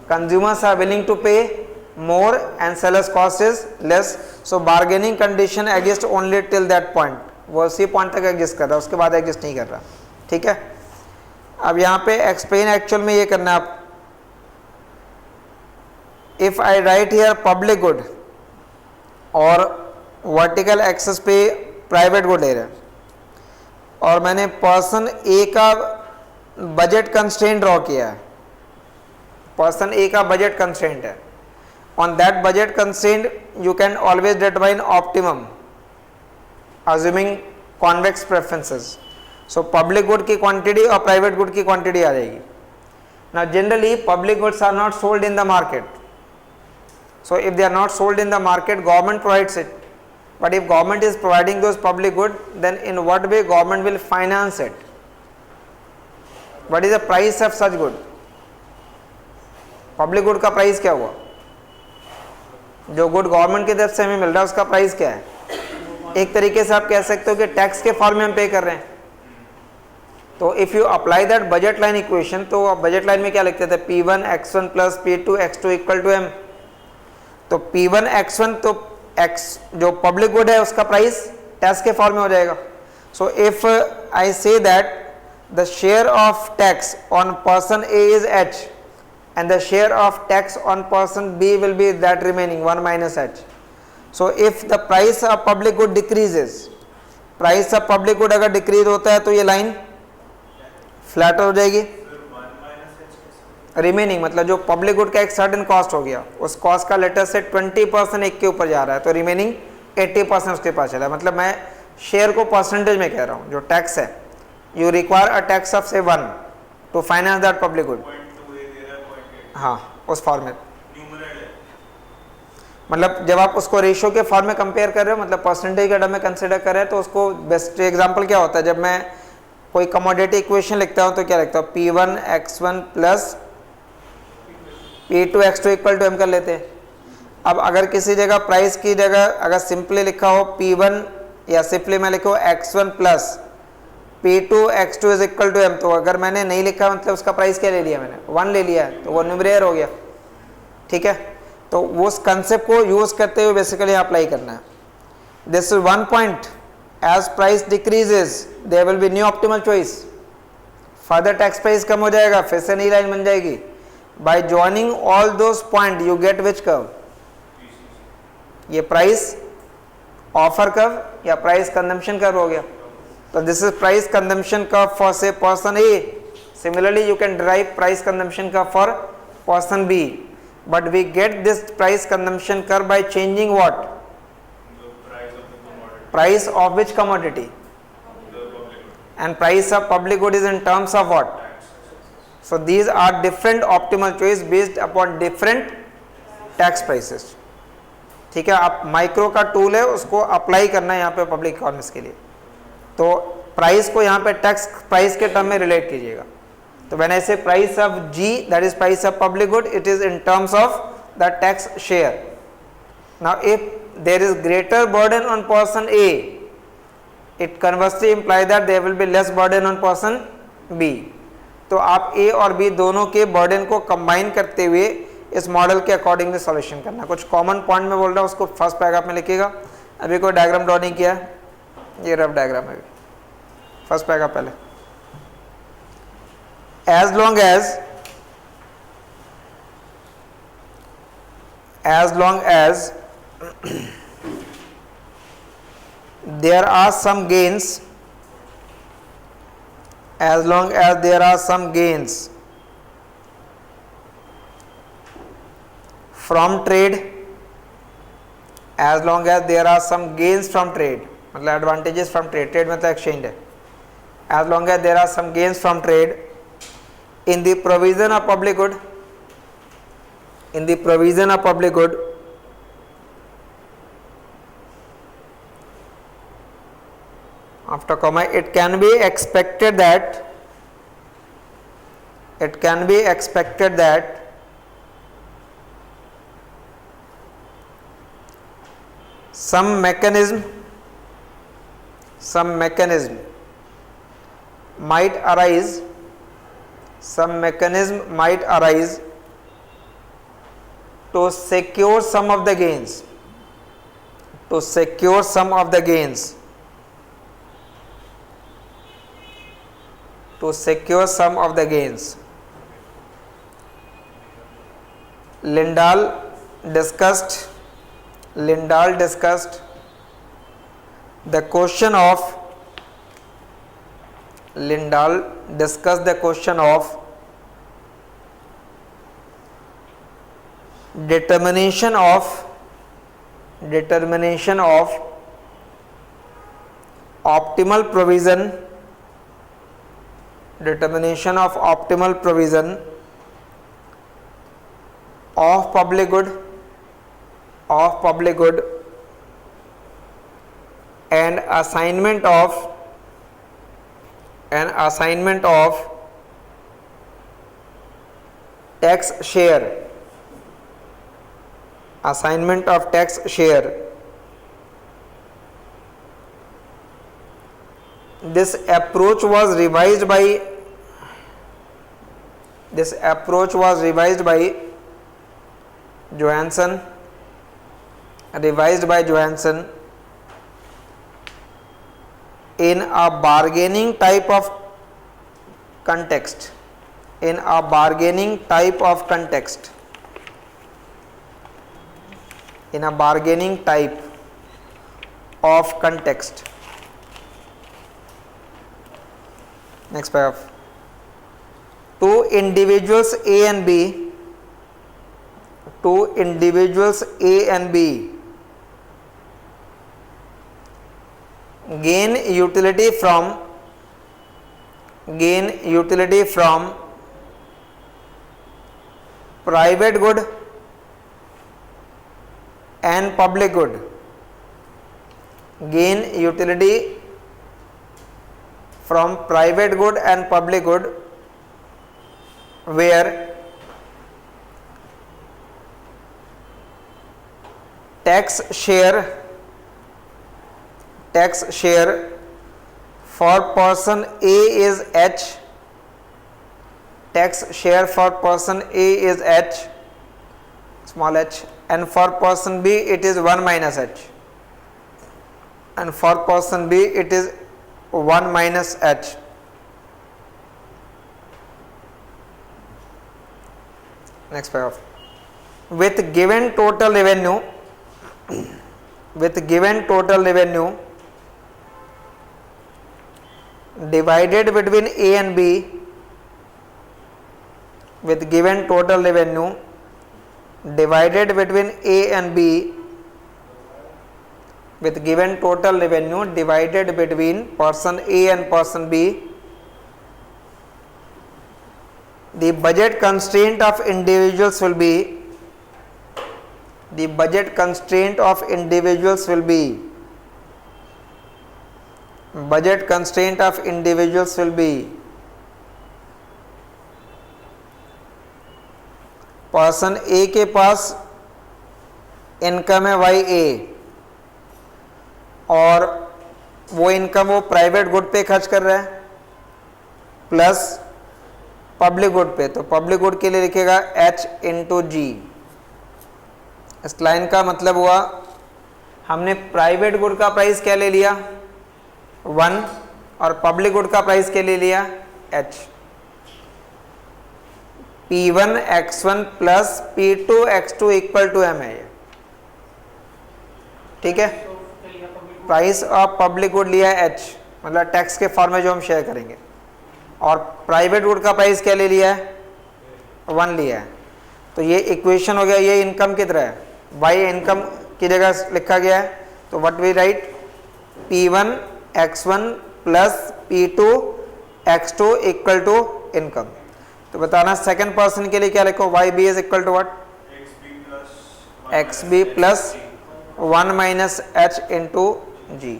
consumers are willing to pay more and seller's cost is less. So bargaining condition exists only till that point. वो उसी point तक exist कर रहा है, उसके बाद exist नहीं कर रहा। ठीक है, अब यहाँ पे एक्सप्लेन एक्चुअल में ये करना है आप, if I right here public good और वर्टिकल एक्सेस पे प्राइवेट गुड ले रहे हैं, और मैंने पर्सन ए का बजट कंस्ट्रेंट ड्रॉ किया है, पर्सन ए का बजट कंस्ट्रेंट है, on that budget constraint you can always determine optimum assuming convex preferences. So public good की क्वांटिटी और प्राइवेट गुड की क्वांटिटी आ जाएगी। Now generally public goods are not sold in the market, so if they are not sold in the market government provides it, but if government is providing those public good then in what way government will finance it, what is the price of such good, public good का price क्या हुआ, जो good government की तरफ से हमें मिल रहा है उसका प्राइस क्या है। एक तरीके से आप कह सकते हो कि टैक्स के फॉर्म में हम पे कर रहे हैं। तो if you apply that budget line equation, तो आप बजट लाइन में क्या लिखते थे, P1 x1 plus P2 x2 equal to m। तो P1 x1 तो x जो पब्लिक गुड है उसका प्राइस टैक्स के फॉर्म में हो जाएगा। So if I say that the share of tax on person A is h and the share of tax on person B will be that remaining 1 minus h. So if the price of public good decreases, price of public good अगर decrease होता है तो ये line flatter हो जाएगी। Remaining मतलब जो public good का एक सर्टेन कॉस्ट हो गया, उस कॉस्ट का लेटर से 20% एक के ऊपर जा रहा है, तो रिमेनिंग 80% उसके पास चला है। मतलब मैं शेयर को परसेंटेज में कह रहा हूँ, जो टैक्स है, you require a tax of से 1 to finance that public good. हाँ, उस फॉर्म में, मतलब जब आप उसको रेशियो के फॉर्म में कंपेयर कर रहे हो, मतलब परसेंटेज के टर्म में कंसिडर कर रहे हैं, तो उसको बेस्ट एग्जांपल क्या होता है, जब मैं कोई कमोडिटी इक्वेशन लिखता हूँ तो क्या लिखता हूँ, P1 x1 plus P2 X2 equal to M कर लेते हैं। अब अगर किसी जगह प्राइस की जगह अगर सिंपली लिखा हो P1 या सिंपली मैं लिखो X1 plus P2 X2 is equal to M, तो अगर मैंने नहीं लिखा मतलब उसका प्राइस क्या ले लिया मैंने 1 ले लिया है, तो वो न्यूमरेटर हो गया। ठीक है, तो वो उस कंसेप्ट को यूज करते हुए बेसिकली अप्लाई करना है। This is one point, as price decreases there will be new optimal choice, further tax price कम हो जाएगा, फिर से नई लाइन बन जाएगी। By joining all those point you get which curve, ये प्राइस ऑफर कर्व या प्राइस कंजम्पशन कर्व हो गया। तो this is price consumption curve for से person A, similarly you can derive price consumption curve for person B, but we get this price consumption curve by changing what? Price of which commodity? And price of public good is in terms of what? So these are different optimal choice based upon different tax prices. ठीक है, आप micro का tool है उसको apply करना है यहाँ पे पब्लिक इकोनॉमिक्स के लिए। तो प्राइस को यहाँ पे टैक्स प्राइस के टर्म में रिलेट कीजिएगा। तो when I say price of G, that is price of public good, it is in terms of the tax share. Now if there is greater burden on person A, it conversely implies that there will be less burden on person B. तो आप A और B दोनों के burden को combine करते हुए इस model के अकॉर्डिंगली सॉल्यूशन करना। कुछ कॉमन पॉइंट में बोल रहा हूँ उसको फर्स्ट पैराग्राफ में लिखिएगा। अभी कोई डायग्राम ड्रॉ नहीं किया, ये रफ डायग्राम है, फर्स्ट पैराग्राफ पहले। as long as there are some gains, as long as there are some gains from trade, as long as there are some gains from trade, मतलब advantages from trade, trade मतलब exchange है, as long as there are some gains from trade in the provision of public good, in the provision of public good, after comma, it can be expected that some mechanism might arise, to secure some of the gains, Lindahl discussed the question of determination of optimal provision of public good and assignment of tax share, This approach was revised by Johansson in a bargaining type of context, Next paragraph. Two individuals A and B gain utility from private good and public good, where tax share for person A is H, tax share for person A is H, small h, and for person B it is 1 minus h, and for person B it is 1 minus h. Next paragraph. With given total revenue divided between A and B, with given total revenue divided between A and B, with given total revenue divided between person A and person B, the budget constraint of individuals will be, the budget constraint of individuals will be, budget constraint of individuals will be person A के पास income है Y ए, और वो income वो private good पे खर्च कर रहा है प्लस पब्लिक गुड पे, तो पब्लिक गुड के लिए लिखेगा H इंटू जी। इस लाइन का मतलब हुआ हमने प्राइवेट गुड का प्राइस क्या ले लिया 1 और पब्लिक गुड का प्राइस क्या ले लिया H। P1 x1 plus P2 x2 equal to M है ये, ठीक है। प्राइस ऑफ पब्लिक गुड लिया है H, मतलब टैक्स के फॉर्म में जो हम शेयर करेंगे, और प्राइवेट गुड का प्राइस क्या ले लिया है 1 लिया है। तो ये इक्वेशन हो गया, ये इनकम की तरह है, y इनकम की जगह लिखा गया है, तो what we write P1 x1 plus P2 x2 equal to income. तो बताना सेकंड पर्सन के लिए क्या लिखो, Y B is equal to what X B plus 1 minus H into G.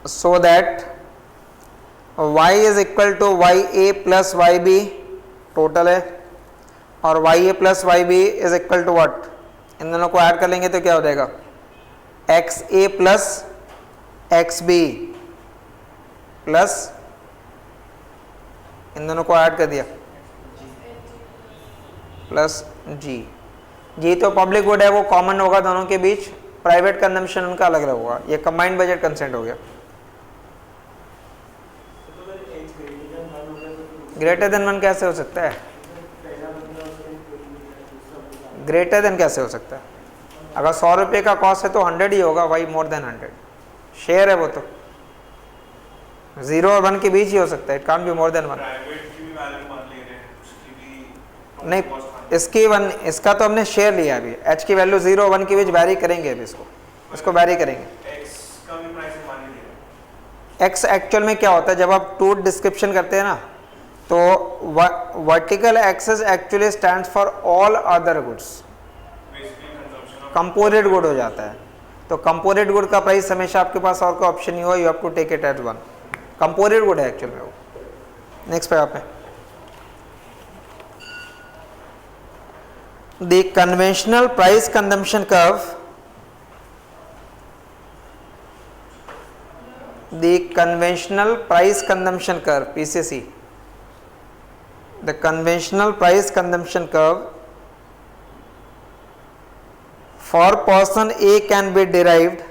So that y is equal to Y A plus Y B total है, और Y A plus Y B is equal to what, इन दोनों को add कर लेंगे तो क्या हो जाएगा एक्स ए प्लस एक्स बी प्लस, इन दोनों को ऐड कर दिया प्लस जी। जी तो पब्लिक गुड है, वो कॉमन होगा दोनों के बीच, प्राइवेट कंजम्पशन उनका अलग अलग होगा, ये कंबाइंड बजट कंसेंट हो गया। ग्रेटर देन 1 कैसे हो सकता है, ग्रेटर देन कैसे हो सकता है, अगर 100 रुपये का कॉस्ट है तो 100 ही होगा, वाई मोर देन 100, शेयर है वो तो 0 और 1 के बीच ही हो सकता है, it can't be more than 1। नहीं, इसकी 1, इसका तो हमने शेयर लिया अभी, h की वैल्यू 0 और 1 के बीच वैरी करेंगे, अभी इसको वैरी करेंगे। x एक्चुअल में क्या होता है, जब आप टू डिस्क्रिप्शन करते हैं ना, तो vertical access actually stands for all other goods, composite good हो जाता है। तो कंपोजिट गुड का प्राइस हमेशा आपके पास और कोई ऑप्शन नहीं हुआ, you have to take it as 1, composite good है एक्चुअल में वो। नेक्स्ट पे आप the conventional price consumption curve, the conventional price consumption curve PCC, the conventional price consumption curve for person A can be derived,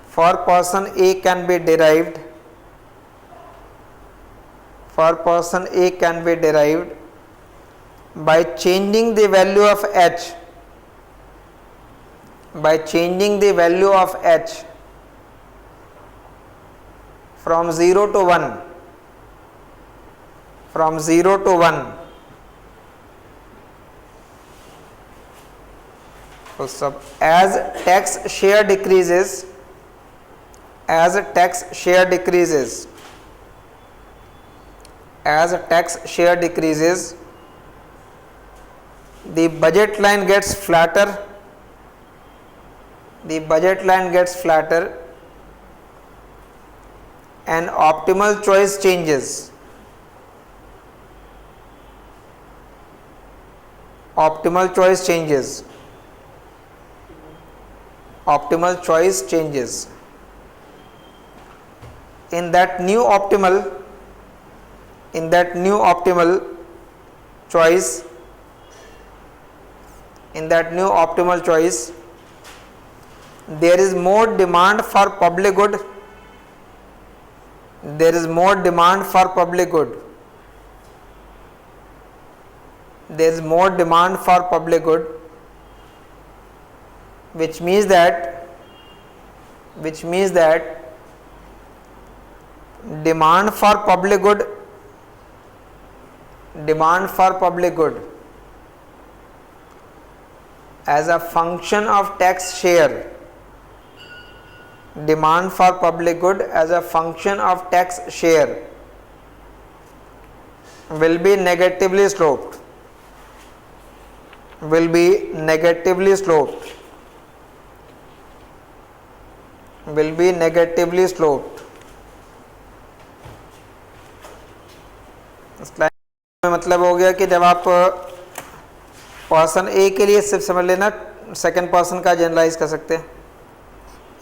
for person A can be derived, for person A can be derived by changing the value of H, by changing the value of H from 0 to 1, from 0 to 1. So sub as tax share decreases, as tax share decreases, as tax share decreases, the budget line gets flatter, the budget line gets flatter an optimal choice changes. Optimal choice changes. Optimal choice changes. In that new optimal choice, there is more demand for public good. There is more demand for public good. There is more demand for public good, which means that demand for public good as a function of tax share, demand for public good as a function of tax share will be negatively sloped. Slide में मतलब हो गया कि जब आप person A के लिए सिर्फ समझ लेना, सेकंड पर्सन का जनरलाइज कर सकते हैं.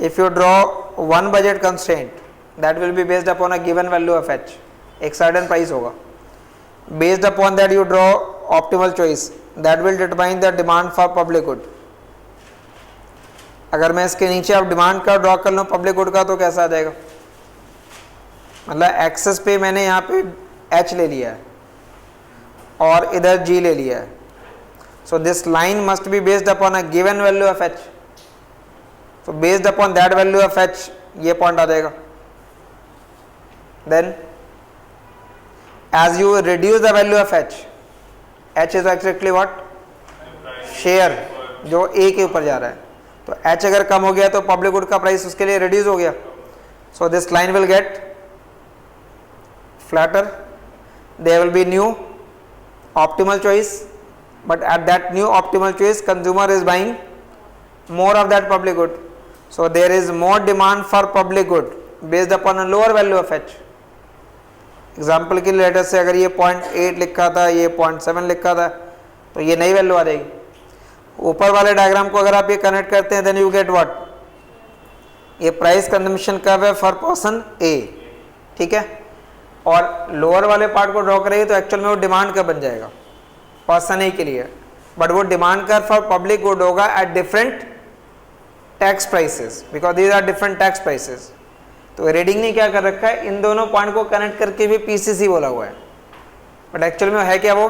If you draw one budget constraint that will be based upon a given value of H, एक सर्टेन प्राइस होगा. Based upon that you draw optimal choice that will determine the demand for public good. अगर मैं इसके नीचे अब demand का draw कर लूँ पब्लिक गुड का तो कैसा आ जाएगा, मतलब एक्सेस पे मैंने यहाँ पे एच ले लिया है और इधर जी ले लिया है. So this line must be based upon a given value of H. So based upon that value of H ये पॉइंट आ जाएगा. Then as you reduce the value of H, H is actually what, share जो A के ऊपर जा रहा है. तो एच अगर कम हो गया तो पब्लिक गुड का प्राइस उसके लिए रिड्यूस हो गया. So this line will get flatter. There will be new optimal choice, but at that new optimal choice consumer is buying more of that public good. So there is more demand for public good based upon a lower value of h. Example के लिए letter से अगर ये 0.8 लिखा था, ये 0.7 लिखा था, तो ये नई वैल्यू आ जाएगी. ऊपर वाले डायग्राम को अगर आप ये कनेक्ट करते हैं देन यू गेट व्हाट, ये प्राइस कंजम्पशन कर्व है फॉर पर्सन ए, ठीक है. और लोअर वाले पार्ट को ड्रॉ करेंगे तो एक्चुअल में वो डिमांड का बन जाएगा पर्सन ए के लिए, बट वो डिमांड का फॉर पब्लिक गुड होगा at different tax prices, because these are different tax prices. तो रीडिंग ने क्या कर रखा है, इन दोनों पॉइंट को कनेक्ट करके भी पीसीसी बोला हुआ है, बट एक्चुअल में है क्या, वो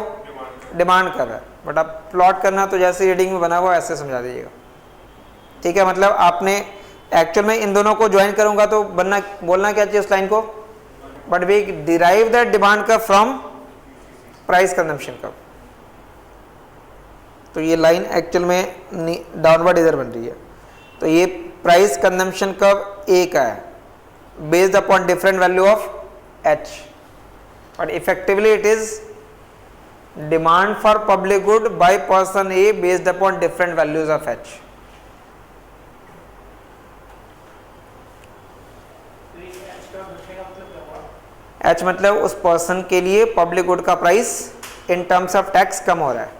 डिमांड कर रहा है. बट आप प्लॉट करना तो जैसे रीडिंग में बना हुआ ऐसे समझा दीजिएगा, ठीक है. मतलब आपने एक्चुअल में इन दोनों को ज्वाइन करूंगा तो बोलना क्या चाहिए उस लाइन को, but we derive that demand curve from price consumption curve. तो ये लाइन एक्चुअल में डाउनवर्ड इधर बन रही है. तो ये प्राइस कंजम्पशन कर्व ए का है based upon different value of H, but effectively it is demand for public good by person A based upon different values of H. H मतलब उस पर्सन के लिए पब्लिक गुड का price in terms of tax कम हो रहा है.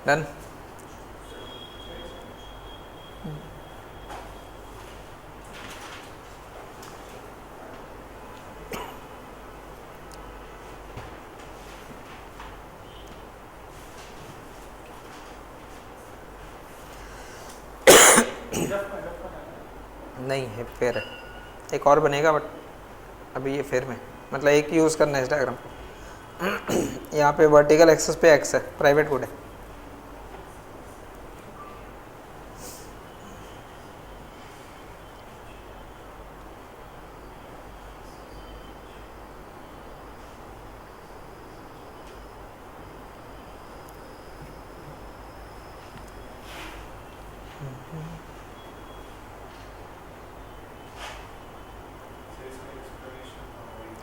Done. नहीं है, फेयर है. एक और बनेगा बट अभी ये फिर में मतलब एक यूज़ करना है इस डायग्राम को। यहाँ पे वर्टिकल एक्सेस पे एक्स है, प्राइवेट गुड है।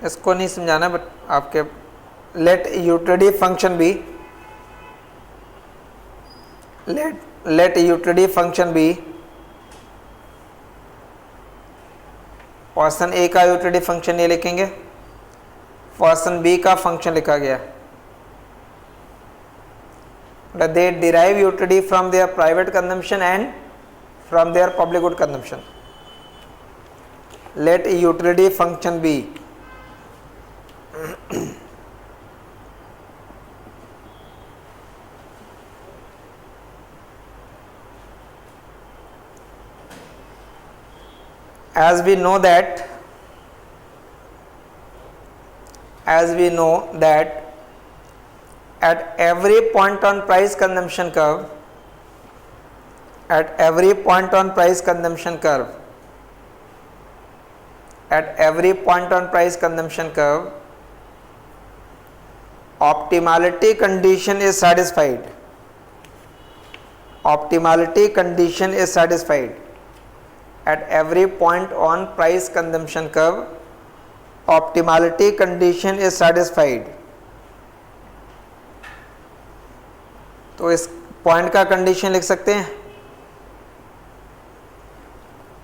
इसको नहीं समझाना, बट आपके let utility function be, let utility function be person A का यूटिलिटी फंक्शन ये लिखेंगे, पर्सन बी का फंक्शन लिखा गया। They derive utility from their private consumption and from their public good consumption. Let utility function be as we know that at every point on price consumption curve, at every point on price consumption curve, at every point on price consumption curve, optimality condition is satisfied. Optimality condition is satisfied at every point on price consumption curve. Optimality condition is satisfied. तो इस point का condition लिख सकते हैं।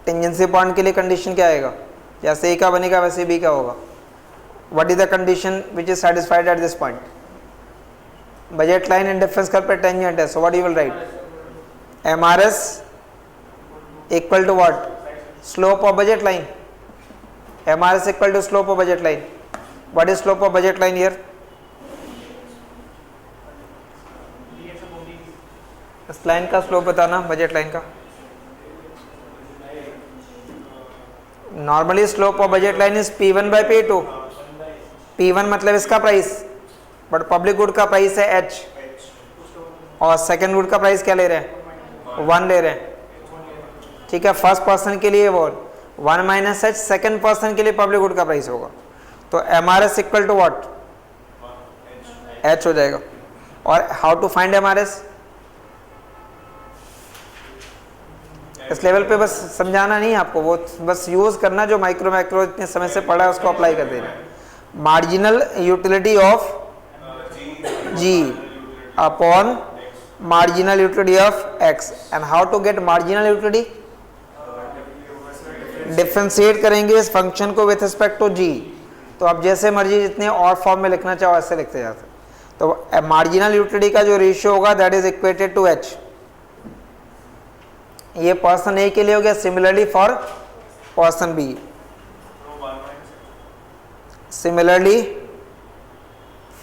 Tangency point के लिए condition क्या आएगा? जैसे ए का बनेगा वैसे बी का होगा। What is the condition which is satisfied at this point? Budget line and difference curve पे टेंजेंट है, so what you will write? MRS equal to what? Slope of budget line. MRS equal to slope of budget line. What is slope of budget line here? इस line का slope बताना, budget line का। Normally slope of budget line is P1 by P2. P1 मतलब इसका price, but public good का price है H, और second good का प्राइस क्या ले रहे हैं? 1 ले रहे हैं। ठीक है, फर्स्ट पर्सन के लिए वो 1 माइनस H, सेकेंड पर्सन के लिए पब्लिक गुड का प्राइस होगा। तो MRS equal to what? H हो जाएगा। और हाउ टू फाइंड MRS? इस लेवल पे बस समझाना नहीं आपको, वो बस यूज करना जो माइक्रो मैक्रो इतने समय से पढ़ा है उसको अप्लाई कर देना। Marginal utility of G upon marginal utility of x, and how to get marginal utility? Differentiate करेंगे इस फंक्शन को विथ रिस्पेक्ट टू g। तो आप जैसे मर्जी जितने और फॉर्म में लिखना चाहो ऐसे लिखते जाते। तो मार्जिनल यूटिलिटी का जो रेशियो होगा that is equated to h। ये पर्सन ए के लिए हो गया। Similarly for person B, similarly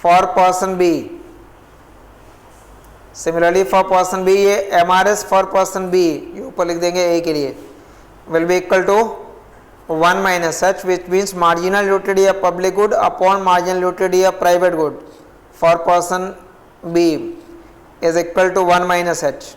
for person B, similarly for person B, ये MRS फॉर पर्सन बी ये ऊपर लिख देंगे ए के लिए, will be equal to 1 minus H, which means marginal utility of public good upon marginal utility of private good for person B is equal to 1 minus H।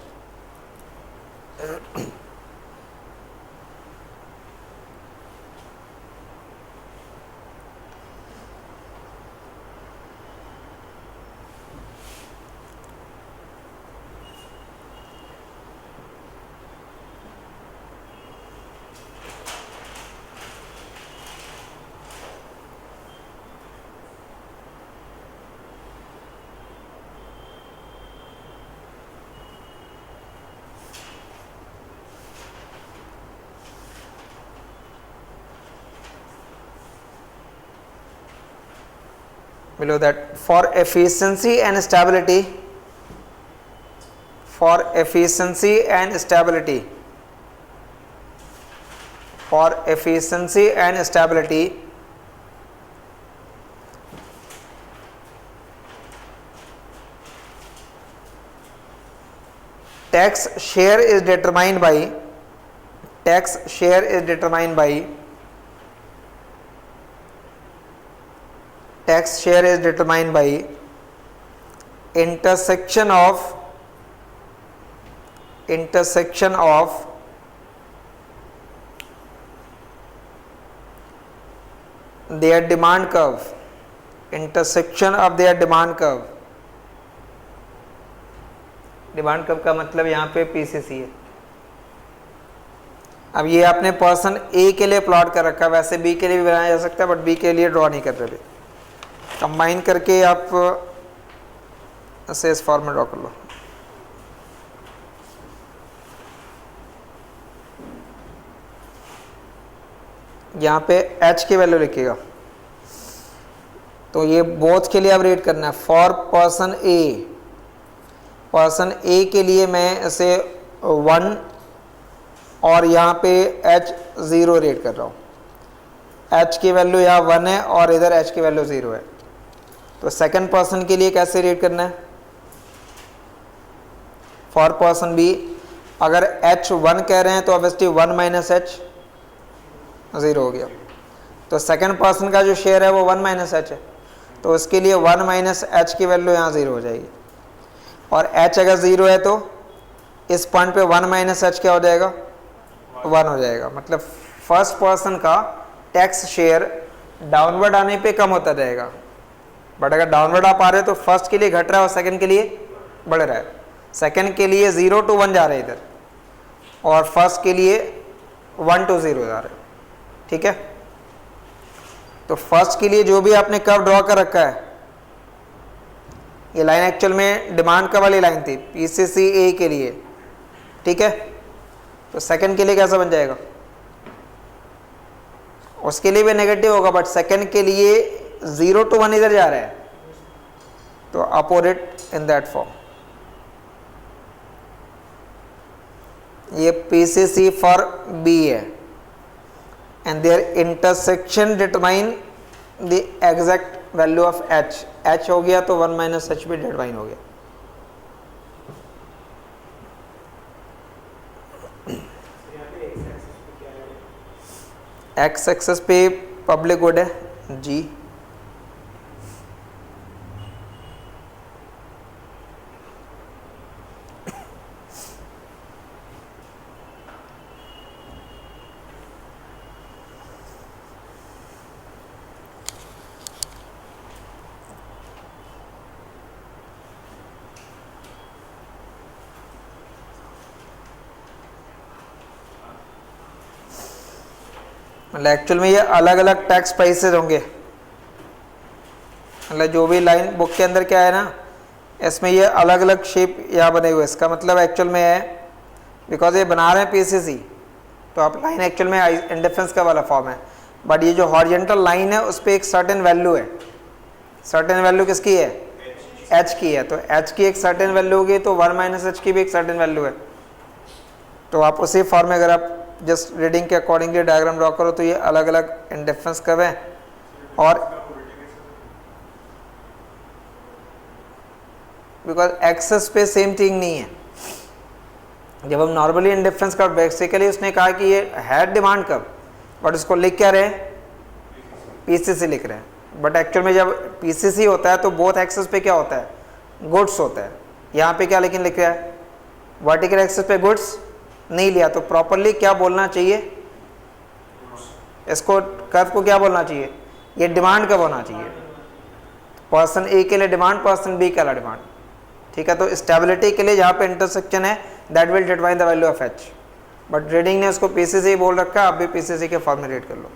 Below that, for efficiency and stability, for efficiency and stability, for efficiency and stability, tax share is determined by, tax share is determined by tax share is determined by intersection of their demand curve, intersection of their demand curve. Demand curve का मतलब यहाँ पे PCC है। अब ये आपने person A के लिए प्लॉट कर रखा है, वैसे बी के लिए भी बनाया जा सकता है, बट बी के लिए ड्रॉ नहीं कर रहे। कंबाइन करके आप ऐसे इस फॉर्म में ड्रॉ कर लो। यहाँ पे h की वैल्यू लिखिएगा, तो ये बोथ के लिए अब रेट करना है। फॉर पर्सन ए के लिए मैं इसे 1 और यहाँ पे h 0 रेट कर रहा हूँ। h की वैल्यू यहाँ 1 है और इधर h की वैल्यू 0 है। तो सेकंड पर्सन के लिए कैसे रेट करना है? फॉर पर्सन बी अगर h 1 कह रहे हैं तो ऑब्वियसली 1 माइनस h 0 हो गया। तो सेकंड पर्सन का जो शेयर है वो 1 माइनस h है, तो उसके लिए 1 माइनस h की वैल्यू यहाँ 0 हो जाएगी। और h अगर 0 है तो इस पॉइंट पे 1 माइनस h क्या हो जाएगा? 1 हो जाएगा। मतलब फर्स्ट पर्सन का टैक्स शेयर डाउनवर्ड आने पे कम होता जाएगा, बट अगर डाउनवर्ड आप आ रहे हो तो फर्स्ट के लिए घट रहा है और सेकंड के लिए बढ़ रहा है। सेकंड के लिए 0 to 1 जा रहे हैं इधर, और फर्स्ट के लिए 1 to 0 जा रहे हैं। ठीक है, तो फर्स्ट के लिए जो भी आपने कर्व ड्रॉ कर रखा है, ये लाइन एक्चुअल में डिमांड कर्व वाली लाइन थी पीसीसी ए के लिए। ठीक है, तो सेकंड के लिए कैसा बन जाएगा? उसके लिए भी नेगेटिव होगा, बट सेकंड के लिए 0 to 1 इधर जा रहा है, तो अपोजिट इन दैट फॉर्म। ये पीसीसी फॉर बी है, and their intersection determine the exact value of h। h हो गया तो 1 माइनस h भी डिटरमाइन हो गया। x एक्सेस पे पब्लिक गुड है जी। मतलब एक्चुअल में ये अलग अलग टैक्स प्राइसेस होंगे। मतलब जो भी लाइन बुक के अंदर क्या है ना, इसमें ये अलग अलग शेप यहाँ बने हुए। इसका मतलब एक्चुअल में है, बिकॉज ये बना रहे हैं पीसीसी, तो आप लाइन एक्चुअल में इंडिफरेंस का वाला फॉर्म है, बट ये जो हॉरिजेंटल लाइन है उस पर एक सर्टेन वैल्यू है। सर्टेन वैल्यू किसकी है? एच की है। तो एच की एक सर्टेन वैल्यू होगी, तो 1 माइनस एच की भी एक सर्टेन वैल्यू है। तो आप उसी फॉर्म में अगर आप जस्ट रीडिंग के अकॉर्डिंगली डायग्राम ड्रॉ करो तो ये अलग अलग इंडिफरेंस कर्व है। और बिकॉज एक्सेस पे सेम थिंग नहीं है। जब हम नॉर्मली इंडिफरेंस कर्व, बेसिकली उसने कहा कि ये है डिमांड कर्व, बट उसको लिख क्या रहे हैं? पीसीसी लिख रहे हैं। बट एक्चुअल में जब पीसीसी होता है तो बोथ एक्सेस पे क्या होता है? गुड्स होता है। यहाँ पे क्या लेकिन लिख रहा है? वर्टिकल एक्सेस पे गुड्स नहीं लिया, तो प्रॉपरली क्या बोलना चाहिए? इसको कर्व को क्या बोलना चाहिए? ये डिमांड कर्व होना चाहिए। पर्सन ए के लिए डिमांड, पर्सन बी के लिए डिमांड। ठीक है, तो स्टेबिलिटी के लिए जहाँ पे इंटरसेक्शन है that will determine the value of H. But reading ने उसको पीसीसी बोल रखा है, आप भी पीसीसी के फॉर्म में रेट कर लो।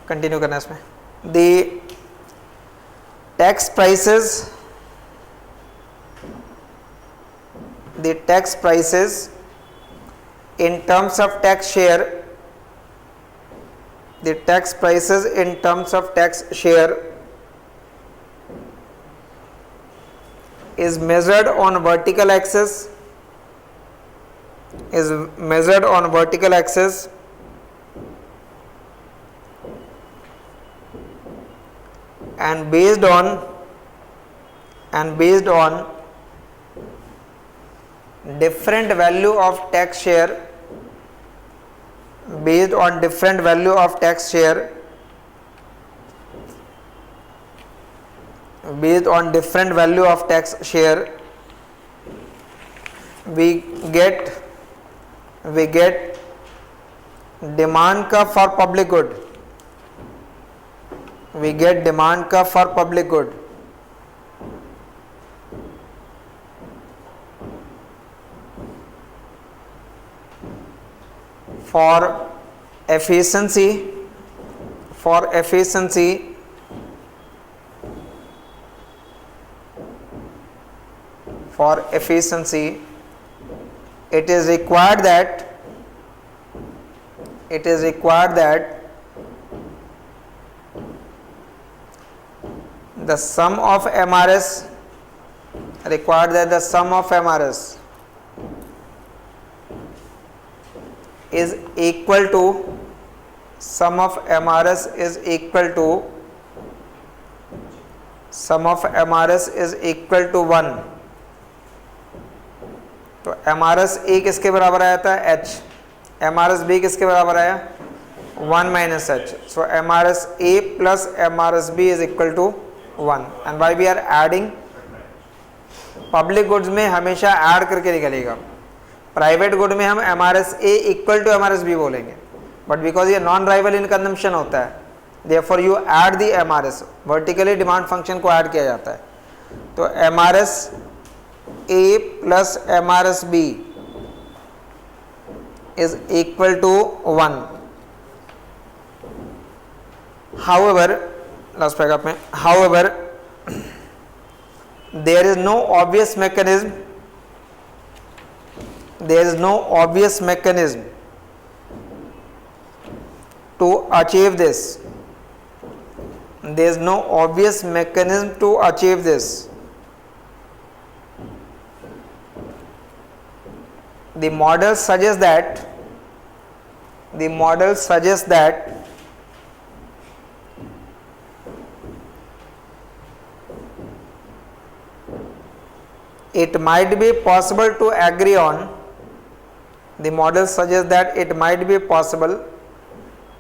कंटिन्यू करना इसमें। The tax prices in terms of tax share, the tax prices in terms of tax share is measured on vertical axis, and based on different value of tax share based on different value of tax share, based on different value of tax share, we get demand curve for public good, we get demand curve for public good. For efficiency, it is required that the sum of MRS is equal to 1. तो MRS A किसके बराबर आया था? H. MRS B किसके बराबर आया? 1 minus H. So MRS A plus MRS B is equal to 1. And why we are adding? Public goods में हमेशा ऐड करके निकलेगा, प्राइवेट गुड में हम MRS A equal to MRS B बोलेंगे, बट बिकॉज ये नॉन राइवल इन कंजम्पशन होता है, therefore you add the MRS, vertically demand function को ऐड किया जाता है. तो MRS A plus MRS B is equal to 1. However, last paragraph में, however, there is no obvious mechanism to achieve this. There is no obvious mechanism to achieve this. The model suggests that it might be possible to agree on. The model suggests that it might be possible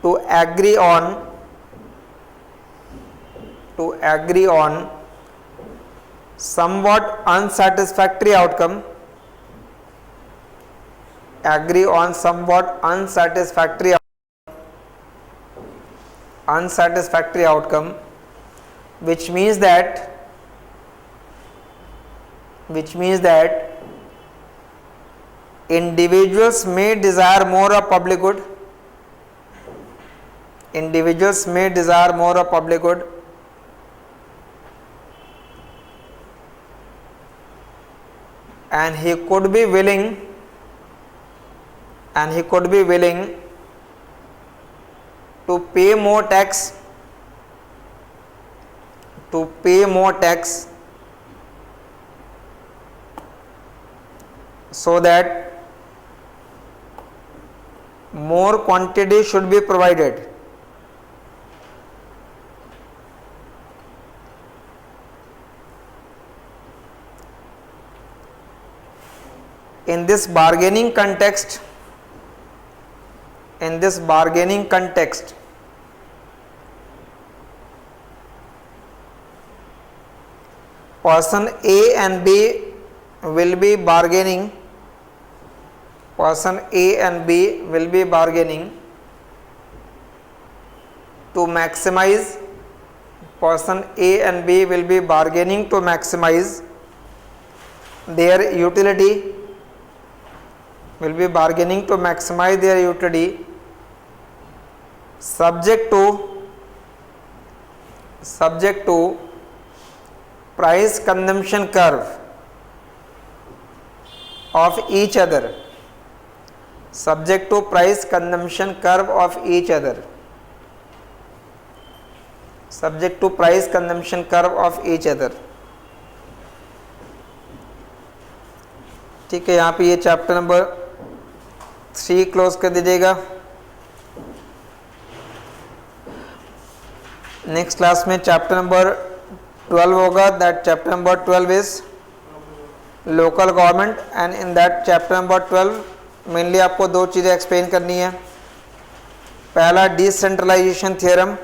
to agree on somewhat unsatisfactory outcome. Unsatisfactory outcome, which means that individuals may desire more of public good. And he could be willing to pay more tax so that more quantity should be provided. In this bargaining context, person A and B will be bargaining. To maximize. Their utility. Subject to price consumption curve of each other. ठीक है, यहाँ पे ये chapter number 3 close कर दीजिएगा. Next class में chapter number 12 होगा. That chapter number 12 is local government, and in that chapter number 12 mainly आपको 2 चीज़ें एक्सप्लेन करनी है. पहला डिसेंट्रलाइजेशन थ्योरम,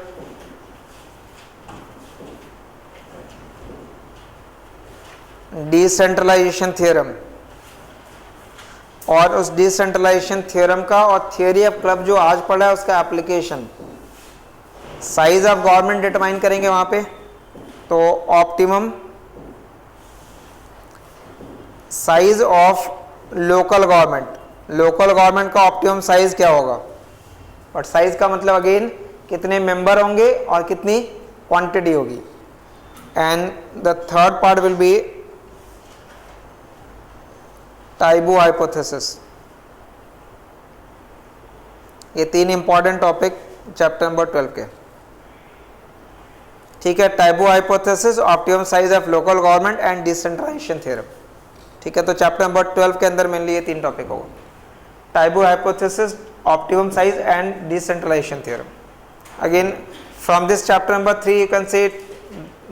डिसेंट्रलाइजेशन थ्योरम, और उस डिसेंट्रलाइजेशन थ्योरम का और थियोरी ऑफ क्लब जो आज पढ़ा है उसका application. Size of government determine करेंगे वहां पे, तो optimum size of local government, local government का ऑप्टिमम साइज क्या होगा। बट साइज का मतलब अगेन कितने मेंबर होंगे और कितनी क्वांटिटी होगी। And the third part will be Tiebout hypothesis. ये तीन इंपॉर्टेंट टॉपिक चैप्टर नंबर 12 के, ठीक है। Tiebout hypothesis, optimum size of local government and decentralization theorem, ठीक है। तो चैप्टर नंबर 12 के अंदर मेनली ये तीन टॉपिक होगा, Tiebout hypothesis, optimum size and decentralization theorem. Again from this chapter number 3 you can say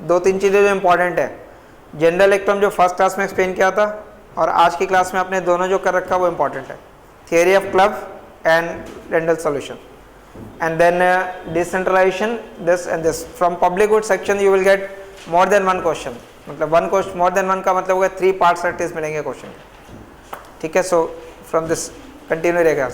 दो तीन चीज़ें जो इंपॉर्टेंट है। जनरल इलेक्ट्रॉन जो फर्स्ट क्लास में एक्सप्लेन किया था और आज की क्लास में आपने दोनों जो कर रखा वो इंपॉर्टेंट है, theory of club and Lindahl solution, and then decentralization this and this. From public good section you will get more than one question, मतलब one question more than one का मतलब होगा 3 पार्ट्स एटलीस्ट मिलेंगे question, ठीक है। So from this continue रहेगा।